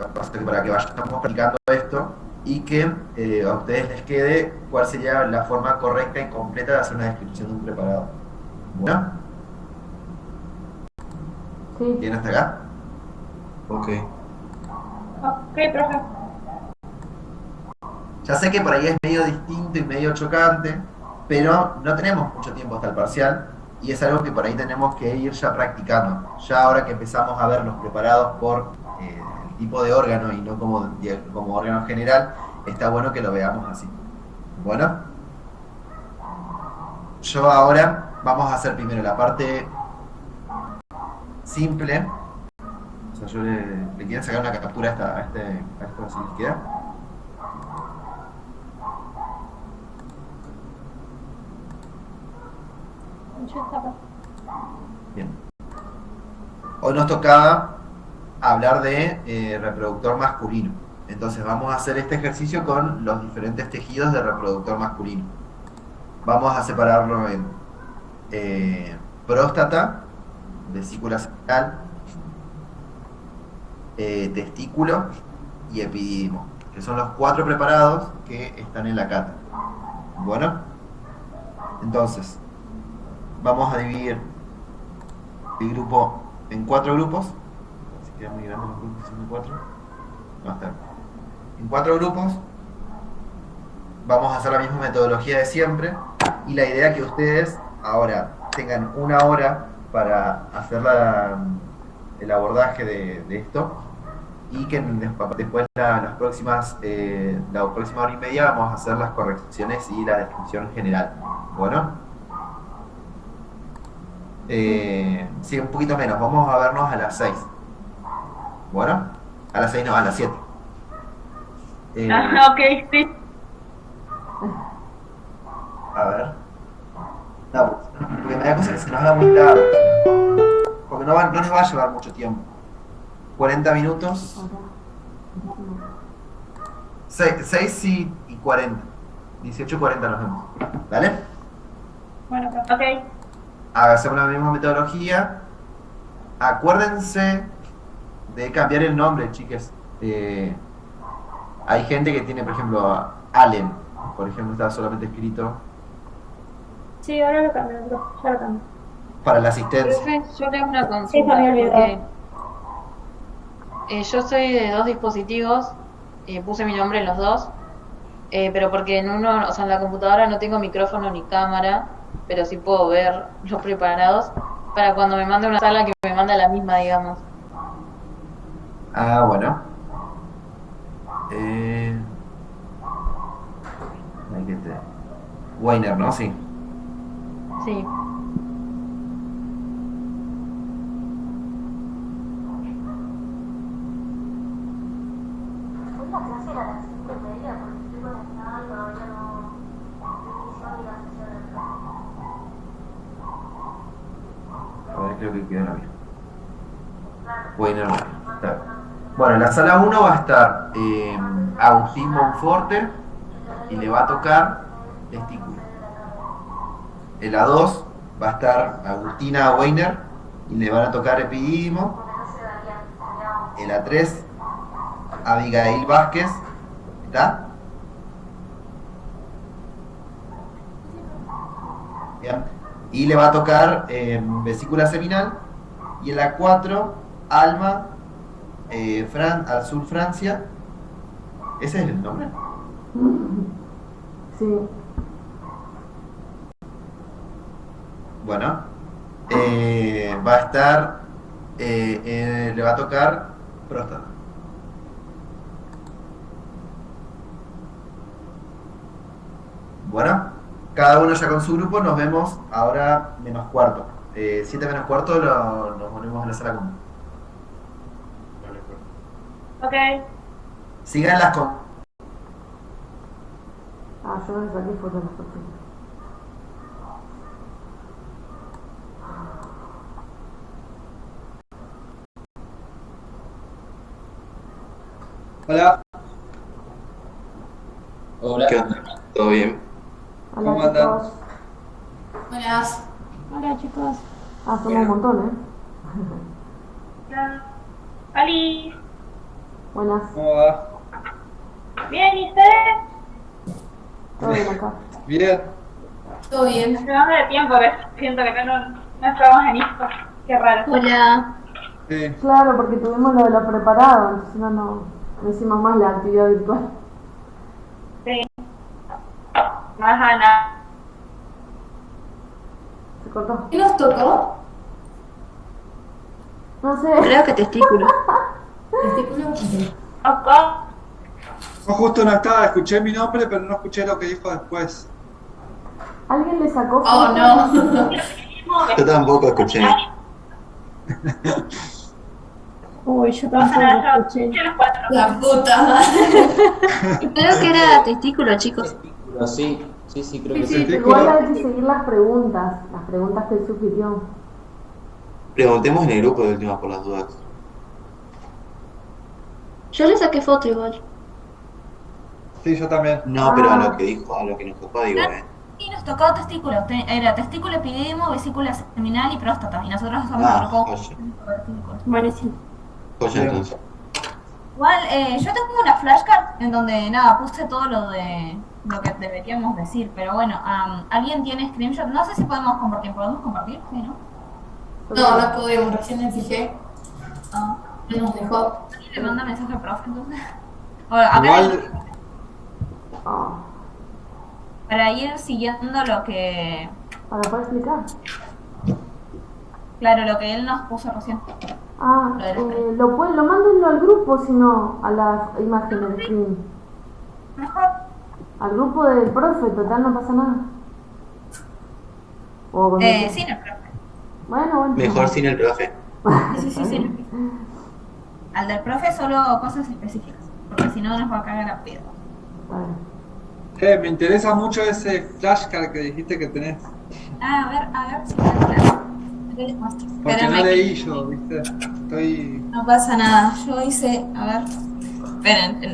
para que vayamos practicando esto y que a ustedes les quede cuál sería la forma correcta y completa de hacer una descripción de un preparado. Bueno, Sí. ¿bien hasta acá? Ok. Ok, profe. Ya sé que por ahí es medio distinto y medio chocante, pero no tenemos mucho tiempo hasta el parcial y es algo que por ahí tenemos que ir ya practicando. Ya ahora que empezamos a verlos preparados por el tipo de órgano y no como órgano general, está bueno que lo veamos así. Bueno, yo ahora vamos a hacer primero la parte simple. O sea, yo le quiero sacar una captura a esto si les queda. Ya está, profe. Bien. Hoy nos tocaba hablar de reproductor masculino. Entonces vamos a hacer este ejercicio con los diferentes tejidos de reproductor masculino. Vamos a separarlo en próstata, vesícula seminal, testículo y epididimo, que son los 4 preparados que están en la cata. Bueno, entonces vamos a dividir el grupo en 4 grupos. Si quedan muy grandes los grupos, son de 4. No, está bien. En 4 grupos vamos a hacer la misma metodología de siempre y la idea es que ustedes ahora tengan una hora para hacer el abordaje de esto y que después la próxima hora y media vamos a hacer las correcciones y la descripción general. Bueno, sí, un poquito menos, vamos a vernos a las 6. Bueno, a las 6 no, a las 7. Ok, sí. A ver. No, porque me da cosa que se nos haga muy tarde. Porque no nos va a llevar mucho tiempo. 40 minutos. 6 y 40. 18:40 nos vemos. ¿Dale? Bueno, profe. Ok. Hacemos la misma metodología. Acuérdense de cambiar el nombre, chiques. Hay gente que tiene, por ejemplo, Allen. Por ejemplo, está solamente escrito Sí, ahora lo cambio, profe. Ya lo cambio. para la asistencia. Profe, yo le hago una Sí, se consulta, me olvidó. porque yo soy de 2 dispositivos, puse mi nombre en los dos, pero porque en uno, o sea, en la computadora no tengo micrófono ni cámara, pero sí puedo ver los preparados, para cuando me mande una sala que me manda la misma, digamos. Ah, bueno. Hay que Weiner, ¿no? Sí. Sí. La clase era a las 5:30 porque estoy conectada y todavía no inició ni la sesión. A ver, creo que queda la misma. Weiner, no. Está bien. Bueno, en la sala 1 va a estar Agustín Monforte y le va a tocar testículo. En la 2 va a estar Agustina Weiner y le van a tocar epidídimo. En la 3, Abigail Vázquez. ¿Está? Bien. Y le va a tocar vesícula seminal. Y en la 4, Alma al sur Francia. ¿Ese es el nombre? Sí. Bueno, va a estar, le va a tocar próstata. Bueno, cada uno ya con su grupo, nos vemos ahora menos cuarto. 7 menos cuarto nos ponemos en la sala común. Ok. Sigan las con... Yo no le saqué fotos de las tortillas. Hola. Hola. ¿Qué onda? ¿Todo bien? Hola, ¿Cómo andan? chicos. Buenas. Hola, chicos. Somos un montón, ¿eh? Hola. Ali. Buenas. ¿Cómo va? Bien, ¿y ustedes? Todo bien acá. Bien. ¿Todo bien? Llevamos de tiempo que siento que no estamos en esto. Qué raro. Hola. Sí. Claro, porque tuvimos lo de lo preparado, entonces no hicimos más la actividad virtual. Sí. Más Ana. Se cortó. ¿Qué nos tocó? No sé. Creo que testículo. Testículo. Oco. Yo justo no estaba, escuché mi nombre, pero no escuché lo que dijo después. ¿Alguien le sacó Oh, foto? no. Yo tampoco escuché. Uy, yo Nada, tampoco yo escuché. escuché los cuatro. La puta madre. Creo que era testículo, chicos. Pero sí, creo que Sí, sí. igual hay que seguir las preguntas que él sugirió. Preguntemos en el grupo de última por las dudas. Yo le saqué foto igual. Sí, yo también. No, pero a lo que dijo, a lo que nos tocó, digo, Sí, nos tocó testículo. Era testículo, epididimo, vesícula seminal y próstata. Y nosotros somos Ah, el grupo joya. testículos. Buenísimo. Joya entonces. Igual, yo tengo una flashcard en donde, nada, puse todo lo que deberíamos decir. Pero bueno, ¿alguien tiene screenshot? No sé si podemos compartir. ¿Podemos compartir? Sí, ¿no? No podemos, recién me fijé. Ah. No nos dejó. ¿Alguien le manda mensaje al profe entonces? Bueno, acá Igual, Ah, para ir siguiendo lo que... ¿para poder explicar? Claro, lo que él nos puso recién. Ah, lo mándenlo al grupo, si no, a las imágenes de screen. Mejor. Al grupo del profe, total, no pasa nada. O con el- Sí, no, profe. Bueno. Mejor sin el profe. Sí. Al del profe solo cosas específicas, porque si no nos va a cagar a pedo. Bueno. me interesa mucho ese flashcard que dijiste que tenés. A ver si me les muestro. Porque Espérenme no que- leí yo, ¿viste? Estoy. No pasa nada, yo hice, a ver. Esperen,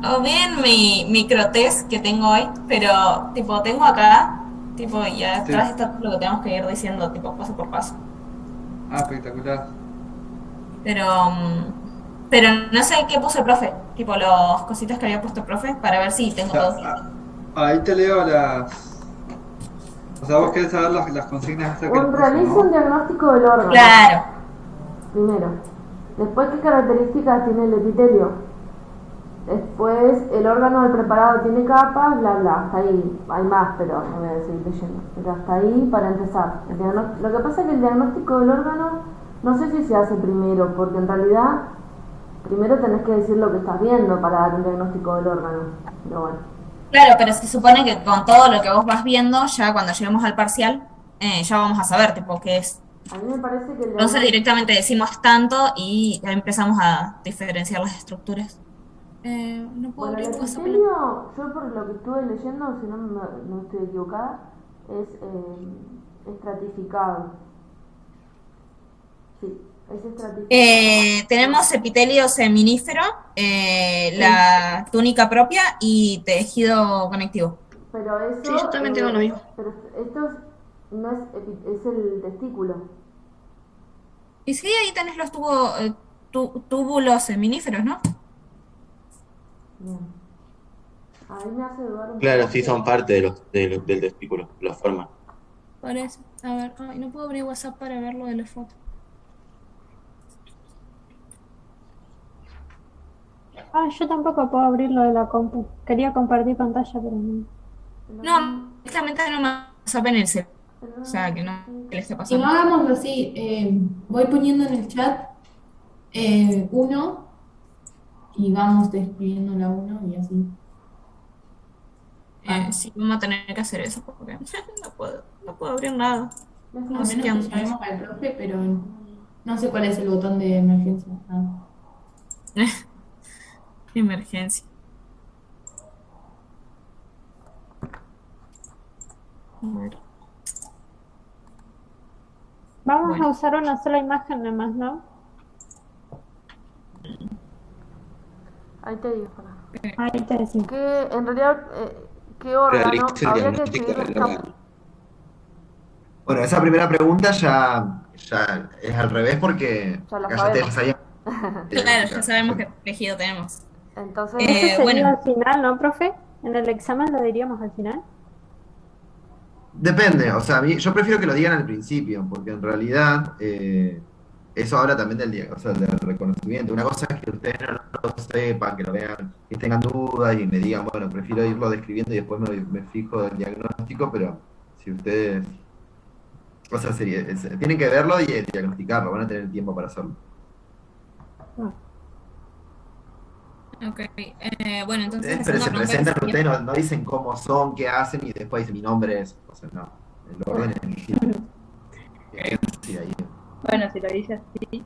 no vi en mi microtest que tengo hoy, pero tipo tengo acá, tipo y atrás Sí. está todo lo que tenemos que ir diciendo, tipo paso por paso. Ah, espectacular. Pero no sé qué puso el profe, tipo los cositas que había puesto el profe, para ver si tengo todo. Ahí te leo las. O sea, vos querés saber las consignas estas que Realiza un diagnóstico del órgano. Claro. Primero. Después, ¿qué características tiene el epitelio? Después, el órgano del preparado tiene capas, bla, bla. Hasta ahí. Hay más, pero no voy a seguir leyendo. Pero hasta ahí para empezar. Lo que pasa es que el diagnóstico del órgano, no sé si se hace primero, porque en realidad, primero tenés que decir lo que estás viendo para dar un diagnóstico del órgano. Pero bueno. Claro, pero se supone que con todo lo que vos vas viendo, ya cuando lleguemos al parcial, ya vamos a saber, tipo, qué es. A mí me parece que el Entonces directamente decimos tanto y ya empezamos a diferenciar las estructuras. No puedo Bueno, el abrir WhatsApp. epitelio, yo por lo que estuve leyendo, si no estoy equivocada, es estratificado. Sí, es estratificado. Tenemos epitelio seminífero, la túnica propia y tejido conectivo. Pero eso... Sí, yo también tengo lo mismo. Pero esto no es, es el testículo. Y sí, ahí tenés los túbulos seminíferos, ¿no? Bien. Ahí me hace dudar un Claro, poco. sí son parte del testículo, lo forman. Por eso. A ver, ay, no puedo abrir WhatsApp para ver lo de la foto. Ah, yo tampoco puedo abrir lo de la compu. Quería compartir pantalla, pero no. No, directamente no me WhatsApp en el celular. O sea, que no que le esté Si pasando. no hagámoslo así, voy poniendo en el chat uno y vamos describiendo la uno y así. Sí, vamos a tener que hacer eso porque no puedo abrir nada. A No sé menos qué que llamemos al profe, pero no sé cuál es el botón de emergencia. Emergencia. A ver. Vamos Bueno. a usar una sola imagen nada más, ¿no? Ahí te digo, para. Ahí te decimos. Que en realidad, ¿qué órgano? Realiza el Habría que diagnóstico escribir del los órgano. campos. Bueno, esa primera pregunta ya es al revés porque Ya la acá ya te la sabemos. sabíamos. Claro, ya sabemos qué tejido tenemos. Entonces, Eso sería Bueno, al final, ¿no, profe? En el examen lo diríamos al final. Depende, o sea, yo prefiero que lo digan al principio, porque en realidad eso habla también o sea, del reconocimiento. Una cosa es que ustedes no lo sepan, que lo vean, que tengan dudas y me digan, bueno, prefiero irlo describiendo y después me fijo del diagnóstico, pero si ustedes, o sea, tienen que verlo y diagnosticarlo, van a tener tiempo para hacerlo. ok. Bueno, entonces Ustedes la pero segunda se pregunta presentan, sería, ustedes no dicen cómo son, qué hacen y después dicen mi nombre es, o sea, no, el orden es distinto. Sí, ahí. Bueno, si lo dice así.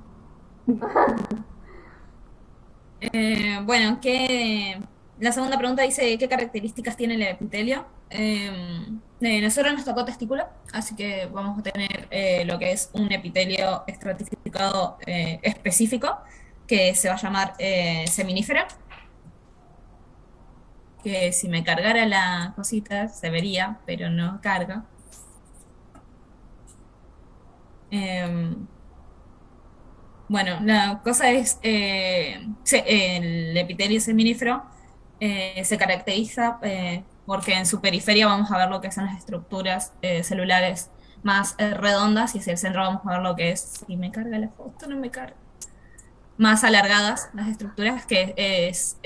bueno, la segunda pregunta dice, ¿qué características tiene el epitelio? Nosotros nos tocó testículo, así que vamos a tener lo que es un epitelio estratificado específico, que se va a llamar seminífero, que si me cargara la cosita se vería, pero no carga. Bueno, la cosa es, el epitelio seminífero se caracteriza porque en su periferia vamos a ver lo que son las estructuras celulares más redondas y hacia el centro vamos a ver lo que es, si me carga la foto, no me carga, más alargadas las estructuras, que es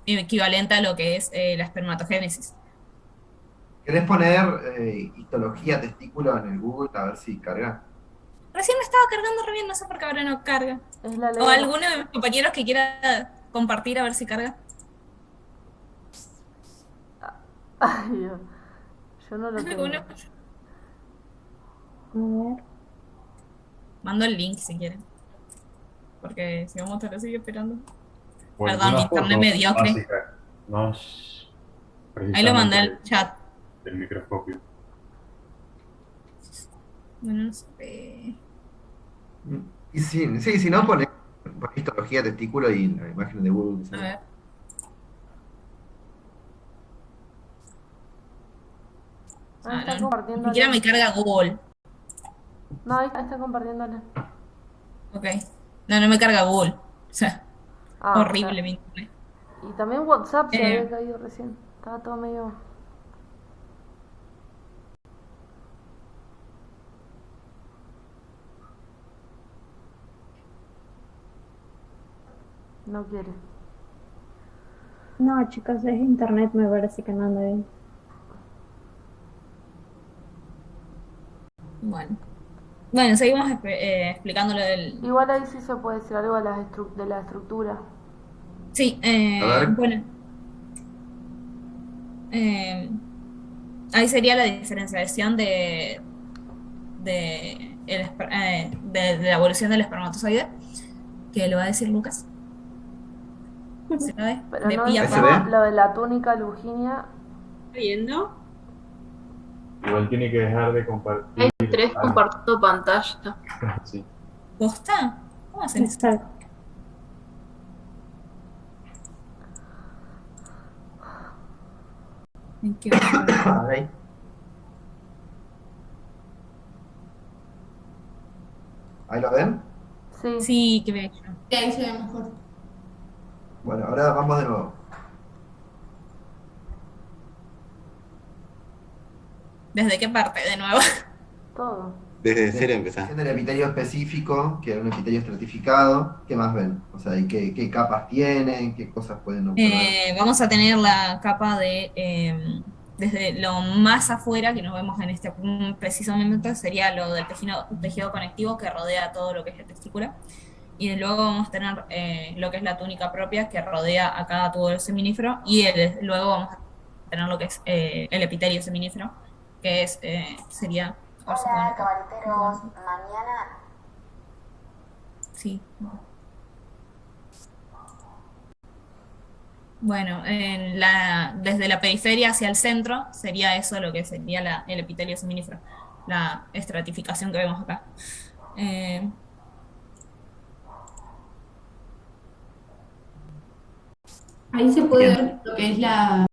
equivalente a lo que es la espermatogénesis. ¿Querés poner histología testículo en el Google a ver si carga? Recién me estaba cargando re bien, no sé por qué ahora no carga. es la ley. O alguno de mis compañeros que quiera compartir a ver si carga. Ay, Dios. Yo no lo tengo. ¿Alguno? A ver. Mando el link si quieren. Porque si vamos a estar así esperando. O Perdón, mi alguna internet foto mediocre. básica, no es Ahí lo mandé precisamente al chat. del microscopio. Bueno, no sé. Y si no, poné histología testículo y la imagen de Google. A ver. Ah, está Ni compartiendo. siquiera me carga Google. No, ahí está compartiéndole. Ok. No me carga Google. O sea, Ah, horrible claro. mi internet. Y también WhatsApp se Eh. había caído recién. Estaba todo medio. No quiere. No, chicos, es internet, me parece que no anda bien. Bueno, seguimos explicando lo del... Igual ahí sí se puede decir algo de de la estructura. Sí, A ver. bueno. Ahí sería la diferenciación de la evolución del espermatozoide, que lo va a decir Lucas. ¿Se lo ve? Pero De no pie a ¿Se pa. ve? lo de la túnica luginia. ¿Viendo? Igual tiene que dejar de compartir. Hay tres compartiendo pantalla. Sí. ¿Posta? ¿Cómo hacen eso? Exacto. ¿En qué hora? Ahí. ¿Ahí lo ven? Sí. Sí, qué bello. Sí, ahí se ve mejor. Bueno, ahora vamos de nuevo. ¿Desde qué parte de nuevo? Todo. Desde cero empezás. Definición del epitelio específico, que es un epitelio estratificado. ¿Qué más ven? O sea, ¿y qué capas tienen? ¿Qué cosas pueden observar? Vamos a tener la capa de desde lo más afuera que nos vemos en este preciso momento sería lo del tejido conectivo que rodea todo lo que es el testículo, y luego vamos a tener lo que es la túnica propia que rodea a cada tubo del seminífero, y luego vamos a tener lo que es el epitelio seminífero, que sería... a ver si pueden Hola, acá. caballeros. Mañana Sí. Bueno, desde la periferia hacia el centro sería eso lo que sería el epitelio seminífero, la estratificación que vemos acá. Ahí se puede Bien. ver lo que es la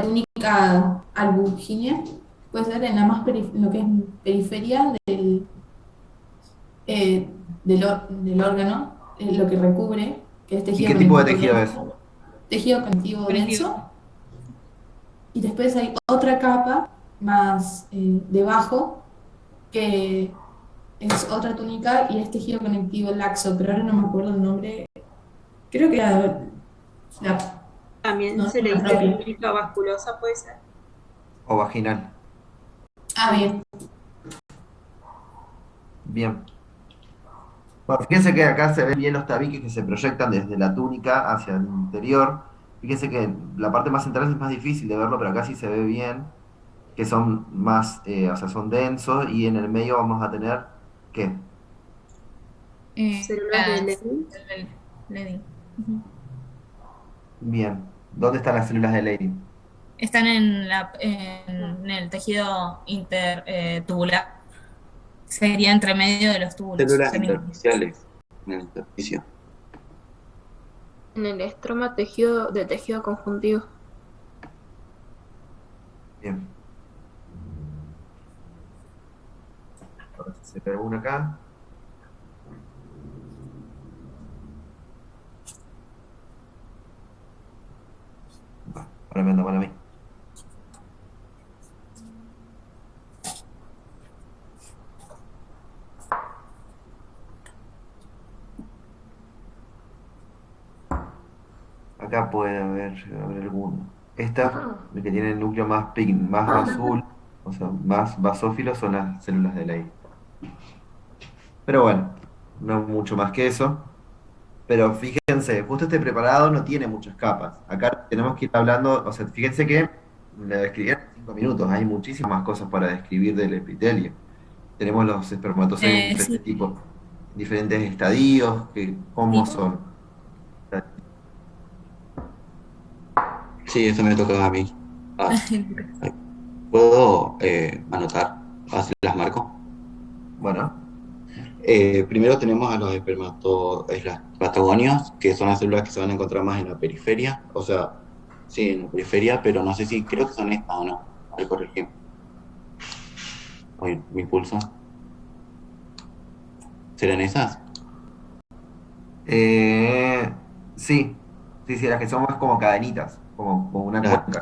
túnica albuginea. Puede ser en la más lo que es periferia del órgano. lo que recubre, que es ¿Y tejido qué tipo de conectivo tejido es? denso, tejido conectivo Conectivo. denso, y después hay otra capa más debajo que es otra túnica y es tejido conectivo laxo, pero ahora no me acuerdo el nombre. Creo que También no, se no le la dice propia. túnica vasculosa, puede ser. ¿O vaginal? Ah, bien. Bien. Bueno, fíjense que acá se ven bien los tabiques que se proyectan desde la túnica hacia el interior. Fíjense que la parte más central es más difícil de verlo, pero acá sí se ve bien, que son más, o sea, son densos y en el medio vamos a tener, ¿qué? Células de Las Leydig. Leydig. Ujú. Bien. ¿Dónde están las células de Leydig? Están en el tejido intertubular. Sería entre medio de los túbulos Células seminales. intersticiales en el intersticio. En el estroma de tejido conjuntivo. Bien. Ahora se ve una acá. Ahora me anda mal a mí. Acá puede haber alguno. Esta, el que tiene el núcleo más, más azul, o sea, más basófilo, son las células de Leydig. Pero bueno, no mucho más que eso. Pero fíjense, justo este preparado no tiene muchas capas. Acá tenemos que ir hablando, o sea, fíjense que la describí en 5 minutos. Hay muchísimas cosas para describir del epitelio. Tenemos los espermatozoides en diferentes Sí, tipos, diferentes estadios, cómo sí. son. Sí, eso me toca a mí. Ah, ¿puedo anotar? Así las marco. Bueno, Primero tenemos a los espermatogonios, que son las células que se van a encontrar más en la periferia. O sea, sí, en la periferia, pero no sé si creo que son estas o no. A ver, corregir. Oye, mi pulso. ¿Serán esas? eh, sí, sí, las que son más como cadenitas, como una Claro. cuenca.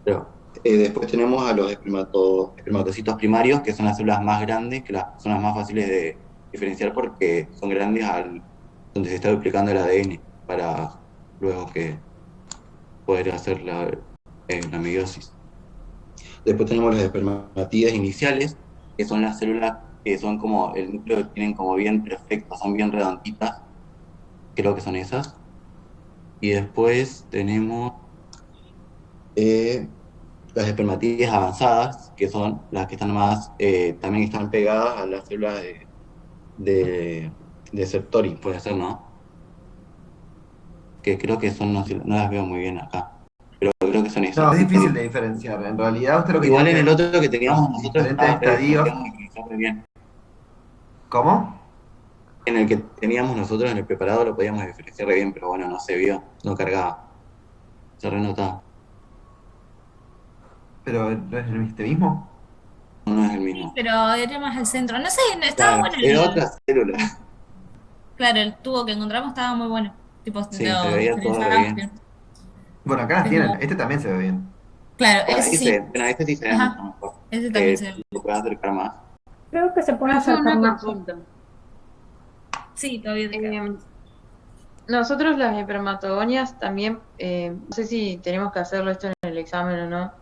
Pero, después tenemos a los espermatocitos primarios, que son las células más grandes, que son las más fáciles de diferenciar porque son grandes donde se está duplicando el ADN para luego que poder hacer la meiosis. Después tenemos los espermatidas iniciales, que son las células que son como el núcleo que tienen como bien perfecto, son bien redonditas, creo que son esas. Y después tenemos las espermatidas avanzadas, que son las que están más, también están pegadas a las células de Sertoli, puede ser, ¿no? Que creo que son, no las veo muy bien acá, pero creo que son No, esas. es difícil de diferenciar. En realidad, usted lo que Igual tiene en que el ver otro que teníamos los nosotros diferentes estaba estadios. podíamos diferenciar muy bien. ¿Cómo? En el que teníamos nosotros en el preparado lo podíamos diferenciar re bien, pero bueno, no se vio, no cargaba, se renotaba, Pero no es este mismo. no es el Sí, mismo. pero era más al centro. No sé, estaba Claro, bueno era otra célula. Claro, el tubo que encontramos estaba muy bueno. Tipo, Sí, se lo veía todo re diferenciábamos bien. bien. Bueno, acá las tienen. Pero, Este también se ve bien. claro, Bueno, ese sí. este sí se ve mucho Ajá, mejor. ese también se ve. ¿Lo puedes acercar más? Creo que se puede Profe, acercar una más. consulta. Sí, todavía te queda. Nosotros las espermatogonias también, no sé si tenemos que hacerlo esto en el examen o no,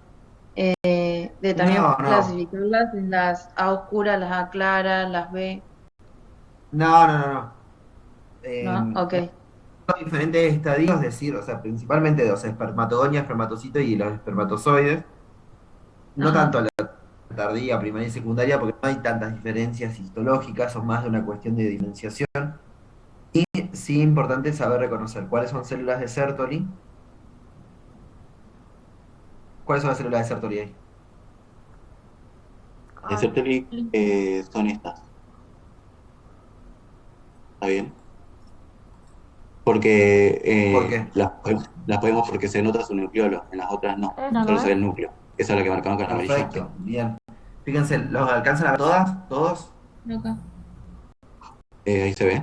de también No, no. clasificarlas en las A oscuras, las A claras, las B, No, no, no, no. ¿no? Ok. Son diferentes estadios, es decir, o sea, principalmente los espermatogonia, espermatocito y los espermatozoides. No Ajá. tanto la tardía, primaria y secundaria, porque no hay tantas diferencias histológicas, son más de una cuestión de diferenciación. Y sí, importante saber reconocer cuáles son células de Sertoli. ¿Cuáles son las células de Sertoli ahí? De Sertoli son estas, ¿está bien? Porque ¿Por qué? las podemos porque se nota su nucleolo, en las otras no, Esa, solo ¿no se ve es? el núcleo. Esa es la que marcamos con amarillo. Perfecto, bien. Fíjense, ¿los alcanzan a ver todas? ¿Todos? Acá. Ahí se ve.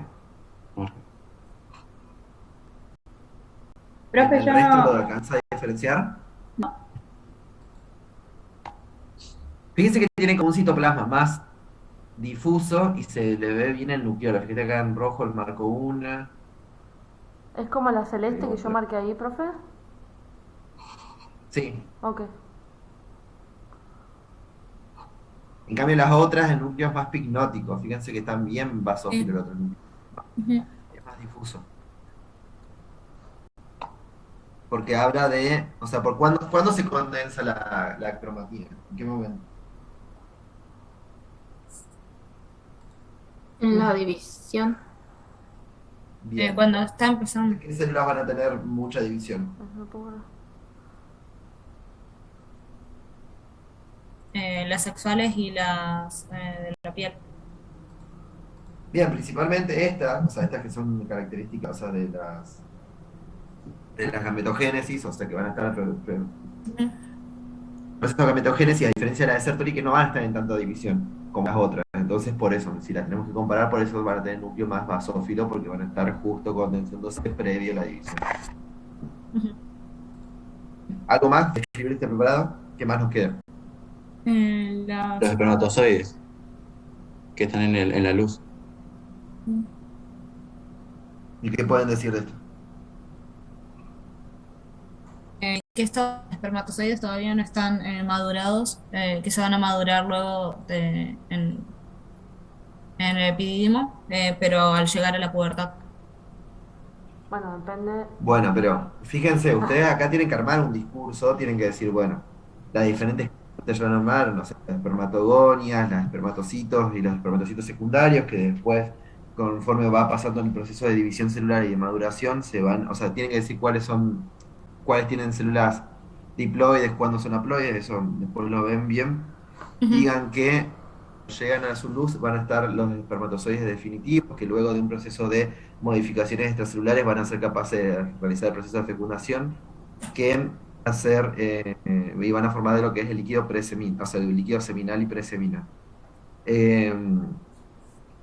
¿En Profe, el yo resto lo no. alcanza a diferenciar? No. Fíjense que tiene como un citoplasma más difuso y se le ve bien el nucleolo. Fíjate acá en rojo el marco 1. ¿Es como la celeste que yo marqué ahí, profe? Sí. Ok. En cambio las otras, el núcleo es más picnótico. Fíjense que están bien basófilo el otro núcleo. Ujú. Es más difuso. Porque habla de, o sea, ¿cuándo se condensa la cromatina? ¿En qué momento? En la división. Bien. Cuando está empezando. ¿Qué células van a tener mucha división? Las sexuales y las de la piel. Bien, principalmente estas, o sea, estas que son características, o sea, de la gametogénesis, o sea, que van a estar proceso de gametogénesis, a diferencia de la de Sertoli, que no van a estar en tanta división como las otras. Entonces, por eso, si las tenemos que comparar, por eso van a tener núcleo más basófilo, porque van a estar justo condensándose previo a la división. Ujú. ¿Algo más de escribir este preparado? ¿Qué más nos queda? Los espermatozoides que están en la luz. ¿Y qué pueden decir de esto? Que estos espermatozoides todavía no están madurados, que se van a madurar luego en el epididimo, pero al llegar a la pubertad. Bueno, depende. Bueno, pero fíjense, ustedes acá tienen que armar un discurso, tienen que decir, bueno, las diferentes cosas se van a armar, no sé, las espermatogonias, los espermatocitos y los espermatocitos secundarios, que después, conforme va pasando el proceso de división celular y de maduración, se van, o sea, tienen que decir cuáles tienen células diploides, cuándo son haploides, eso después lo ven bien. Digan que llegan a su luz van a estar los espermatozoides definitivos, que luego de un proceso de modificaciones extracelulares van a ser capaces de realizar el proceso de fecundación, que van a ser, y van a formar de lo que es el líquido preseminal, o sea, el líquido seminal y preseminal.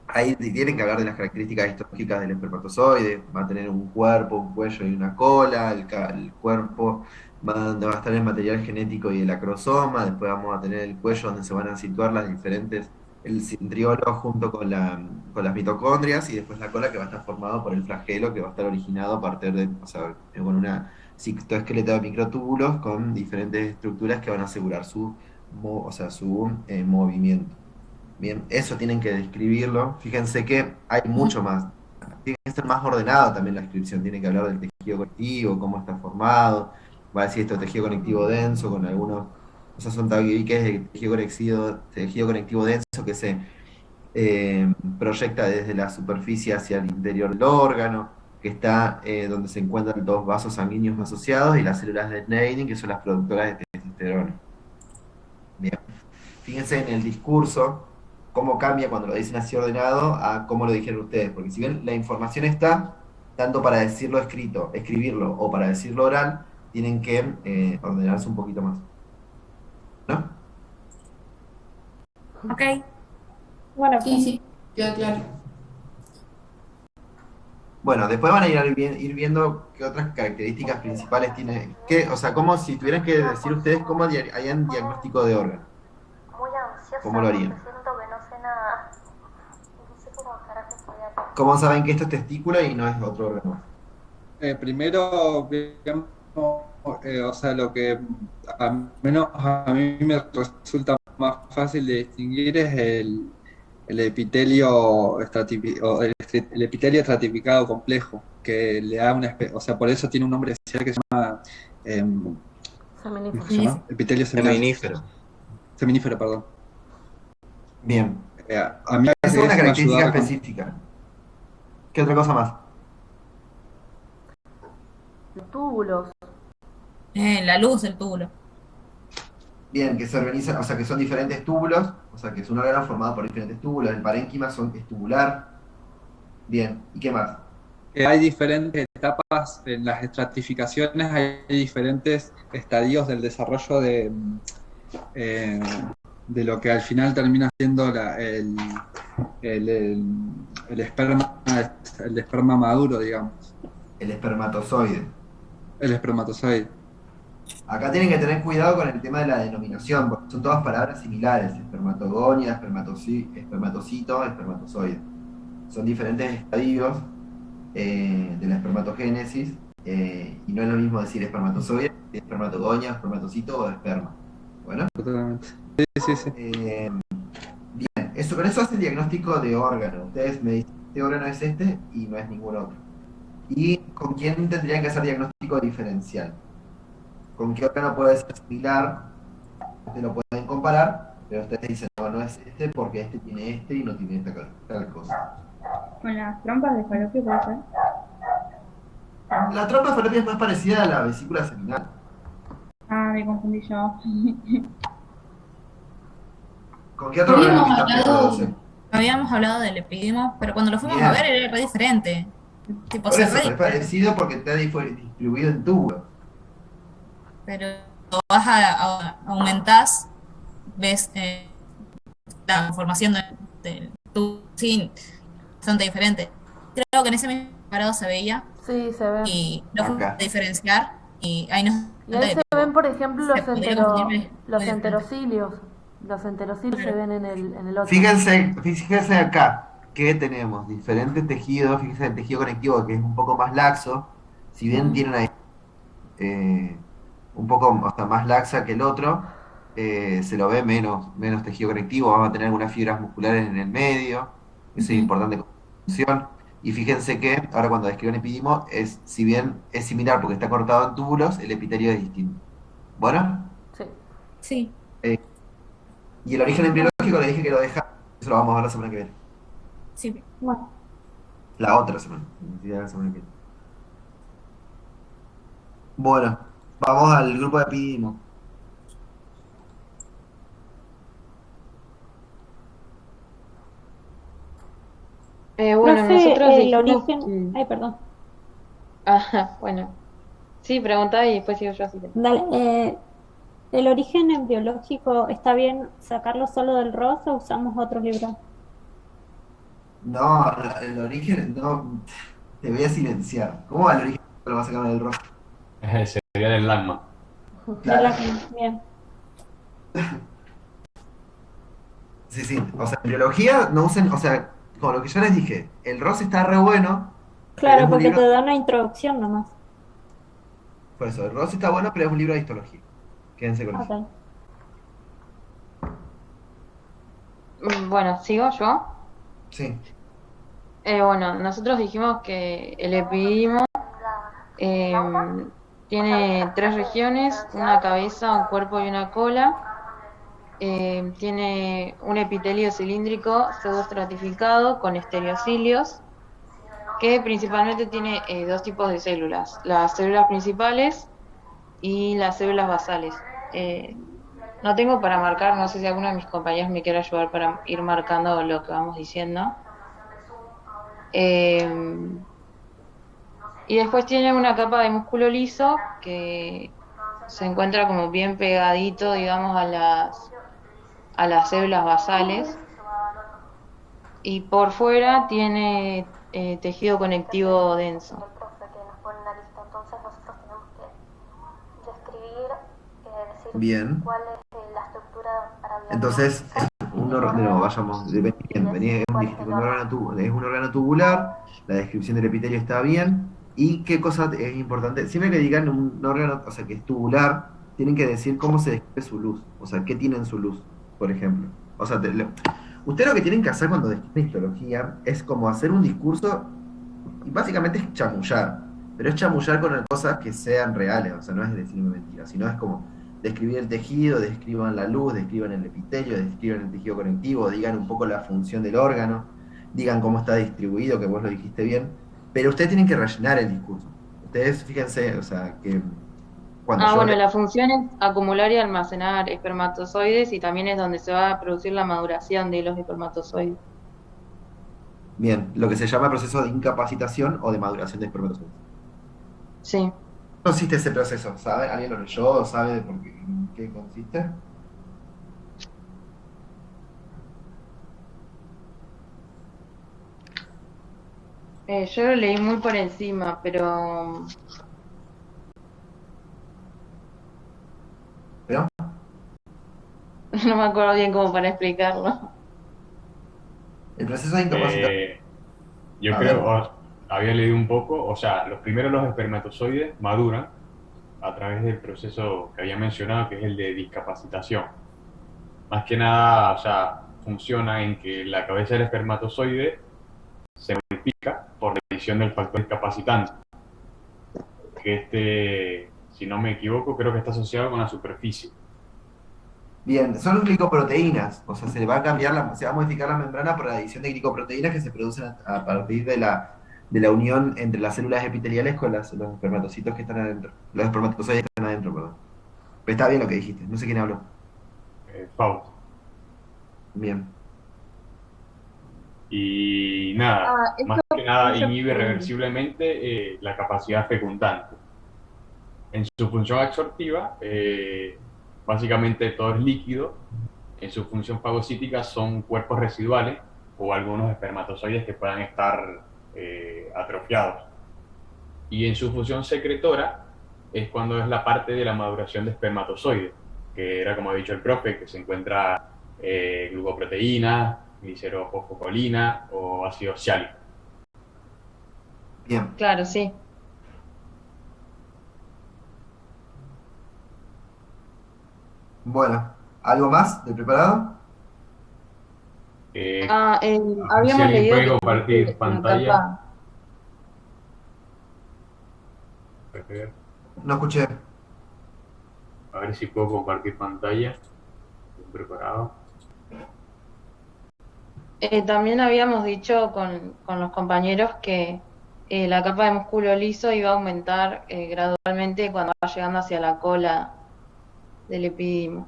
Ahí tienen que hablar de las características histológicas del espermatozoide, va a tener un cuerpo, un cuello y una cola, el cuerpo donde va a estar el material genético y el acrosoma, después vamos a tener el cuello donde se van a situar las diferentes, el centriolo junto con las mitocondrias, y después la cola que va a estar formado por el flagelo que va a estar originado a partir de, o sea, con una citoesqueleto de microtúbulos con diferentes estructuras que van a asegurar su movimiento. Bien, eso tienen que describirlo. Fíjense que hay mucho más. Tiene que ser más ordenado también la descripción. Tiene que hablar del tejido conectivo, cómo está formado. Va a decir esto tejido conectivo denso, con algunos. Esos son tabiques de tejido conectivo denso que se proyecta desde la superficie hacia el interior del órgano, que está donde se encuentran dos vasos sanguíneos asociados y las células de Schneiding, que son las productoras de testosterona. Bien. Fíjense en el discurso cómo cambia cuando lo dicen así ordenado a cómo lo dijeron ustedes, porque si bien la información está, tanto para decirlo escrito, escribirlo o para decirlo oral, tienen que ordenarse un poquito más. ¿No? Ok. Bueno, Sí, quedó claro. Bueno, después van a ir viendo qué otras características principales tiene, o sea, como si tuvieran que decir ustedes cómo harían diagnóstico de órgano. Muy ansiosa ¿Cómo lo harían? porque siento que no sé nada. Y no sé cómo carajo voy a... ¿Cómo saben que esto es testículo y no es otro órgano? Primero, veamos, o sea, lo que al menos a mí me resulta más fácil de distinguir es el epitelio el epitelio estratificado complejo, que le da o sea, por eso tiene un nombre especial que se llama, ¿cómo se llama? Epitelio Seminífero. Seminífero, perdón. Bien. A mí Esa es una eso me característica ayuda específica. ¿Qué otra cosa más? Los túbulos. La luz del túbulo. Bien, que se organizan, o sea, que son diferentes túbulos, o sea, que es un órgano formado por diferentes túbulos. El parénquima es tubular. Bien, ¿y qué más? Hay diferentes etapas en las estratificaciones, hay diferentes estadios del desarrollo de lo que al final termina siendo el esperma maduro, digamos. El espermatozoide. El espermatozoide. Acá tienen que tener cuidado con el tema de la denominación, porque son todas palabras similares: espermatogonia, espermatocito, espermatozoide. Son diferentes estadios de la espermatogénesis, y no es lo mismo decir espermatozoide, espermatogonia, espermatocito o esperma. Bueno, Totalmente. Sí. con eso hace el diagnóstico de órgano. Ustedes me dicen, este órgano es este y no es ningún otro. ¿Y con quién tendrían que hacer diagnóstico diferencial? ¿Con qué órgano puede ser similar? Ustedes lo pueden comparar, pero ustedes dicen, no, no es este porque este tiene este y no tiene esta tal cosa. Con las trompas de falopio puede ser. La trompa de falopio es más parecida a la vesícula seminal. Ah, me confundí yo. ¿Con qué otro órgano Habíamos está hablado, Habíamos hablado del epidimo, pero cuando lo fuimos Bien. a ver era re diferente. Tipo, Por se eso, re pero es parecido porque está distribuido en túbulos. pero vas aumentás, ves la formación del tubo, sí, bastante diferente. Creo que en ese mismo parado se veía Sí, se ve. y lo fuimos Acá. a diferenciar y ahí nos Y ahí se ven, por ejemplo, se podría confundir los muy diferente. enterocilios. Los enterocilios se ven en el otro. Fíjense acá que tenemos diferentes tejidos. Fíjense el tejido conectivo, que es un poco más laxo. Si bien tienen ahí un poco, o sea, más laxa que el otro, se lo ve menos tejido conectivo. Vamos a tener algunas fibras musculares en el medio. Eso es importante como función. Y fíjense que ahora cuando describen epidimo, si bien es similar porque está cortado en túbulos, el epitelio es distinto. Bueno, Sí. Sí, y el origen embriológico le dije que lo deja, eso lo vamos a ver la semana que viene. sí. Bueno, La otra semana, mentira, la semana que viene. Bueno, vamos al grupo de epidimo. Bueno, nosotros Profe, el dijimos origen. que... Ay, perdón. Ajá, bueno. Sí, preguntá y después sigo yo así que... Dale. ¿El origen embriológico está bien sacarlo solo del ROS o usamos otros libros? No, el origen, no, te voy a silenciar. ¿Cómo va el origen? Lo vas a sacar del rojo. Sería del Lagma. Del Claro. acné, bien. Sí. O sea, en biología no usen, o sea, como lo que yo les dije, el ROS está re bueno, pero es Claro, un porque libro, te da una introducción nomás. por eso, el ROS está bueno, pero es un libro de histología. Quédense con eso. Ok. Bueno, ¿sigo yo? Sí. Bueno, nosotros dijimos que el epidimo tiene 3 regiones: una cabeza, un cuerpo y una cola. Tiene un epitelio cilíndrico pseudoestratificado con estereocilios, que principalmente tiene 2 tipos de células: las células principales y las células basales. No tengo para marcar, no sé si alguno de mis compañeros me quiere ayudar para ir marcando lo que vamos diciendo. Y después tiene una capa de músculo liso que se encuentra como bien pegadito, digamos, a las células basales. Y por fuera tiene tejido conectivo denso. el profe que nos pone una lista, entonces nosotros tenemos que describir, decir Bien. cuál es la estructura para diagnóstico. Entonces, vayamos, venía, dijiste, es un órgano tubular, la descripción del epitelio está bien, y qué cosa es importante, siempre que digan un órgano, o sea, que es tubular, tienen que decir cómo se describe su luz, o sea, qué tiene en su luz, por ejemplo. O sea, ustedes lo que tienen que hacer cuando describen histología es como hacer un discurso, y básicamente es chamullar, pero es chamullar con cosas que sean reales, o sea, no es decirme mentiras, sino es como describir el tejido, describan la luz, describan el epitelio, describan el tejido conectivo, digan un poco la función del órgano, digan cómo está distribuido, que vos lo dijiste bien, pero ustedes tienen que rellenar el discurso. Ustedes fíjense, o sea, que cuando yo Bueno, le... la función es acumular y almacenar espermatozoides, y también es donde se va a producir la maduración de los espermatozoides. Bien, lo que se llama proceso de incapacitación o de maduración de espermatozoides. Sí. ¿Cómo consiste ese proceso? ¿Sabe? ¿Alguien lo leyó? ¿Sabe en qué consiste? Yo lo leí muy por encima, pero ¿Pero? No me acuerdo bien cómo para explicarlo. El proceso de incapacitación. Yo A creo, ver. había leído un poco, o sea, los espermatozoides maduran a través del proceso que había mencionado, que es el de discapacitación. Más que nada, o sea, funciona en que la cabeza del espermatozoide se modifica por la adición del factor discapacitante, que si no me equivoco, creo que está asociado con la superficie. Bien, son glicoproteínas, o sea, se va a modificar la membrana por la adición de glicoproteínas que se producen a partir de la unión entre las células epiteliales con los espermatocitos que están adentro, los espermatozoides que están adentro, perdón. Pero está bien lo que dijiste, no sé quién habló. Fausto. Bien. Y nada, más que nada inhibe reversiblemente la capacidad fecundante. En su función absortiva, básicamente todo es líquido. En su función fagocítica son cuerpos residuales o algunos espermatozoides que puedan estar atrofiados. Y en su función secretora es cuando es la parte de la maduración de espermatozoides, que era como ha dicho el profe, que se encuentra glucoproteína, glicerofosfocolina o ácido oxálico. Bien. Claro, sí. Bueno, ¿algo más del preparado? Si Habíamos alguien leído puede que compartir la pantalla. capa. No escuché. A ver si puedo compartir pantalla. Estoy preparado. También habíamos dicho con los compañeros que la capa de músculo liso iba a aumentar gradualmente cuando va llegando hacia la cola del epidimo.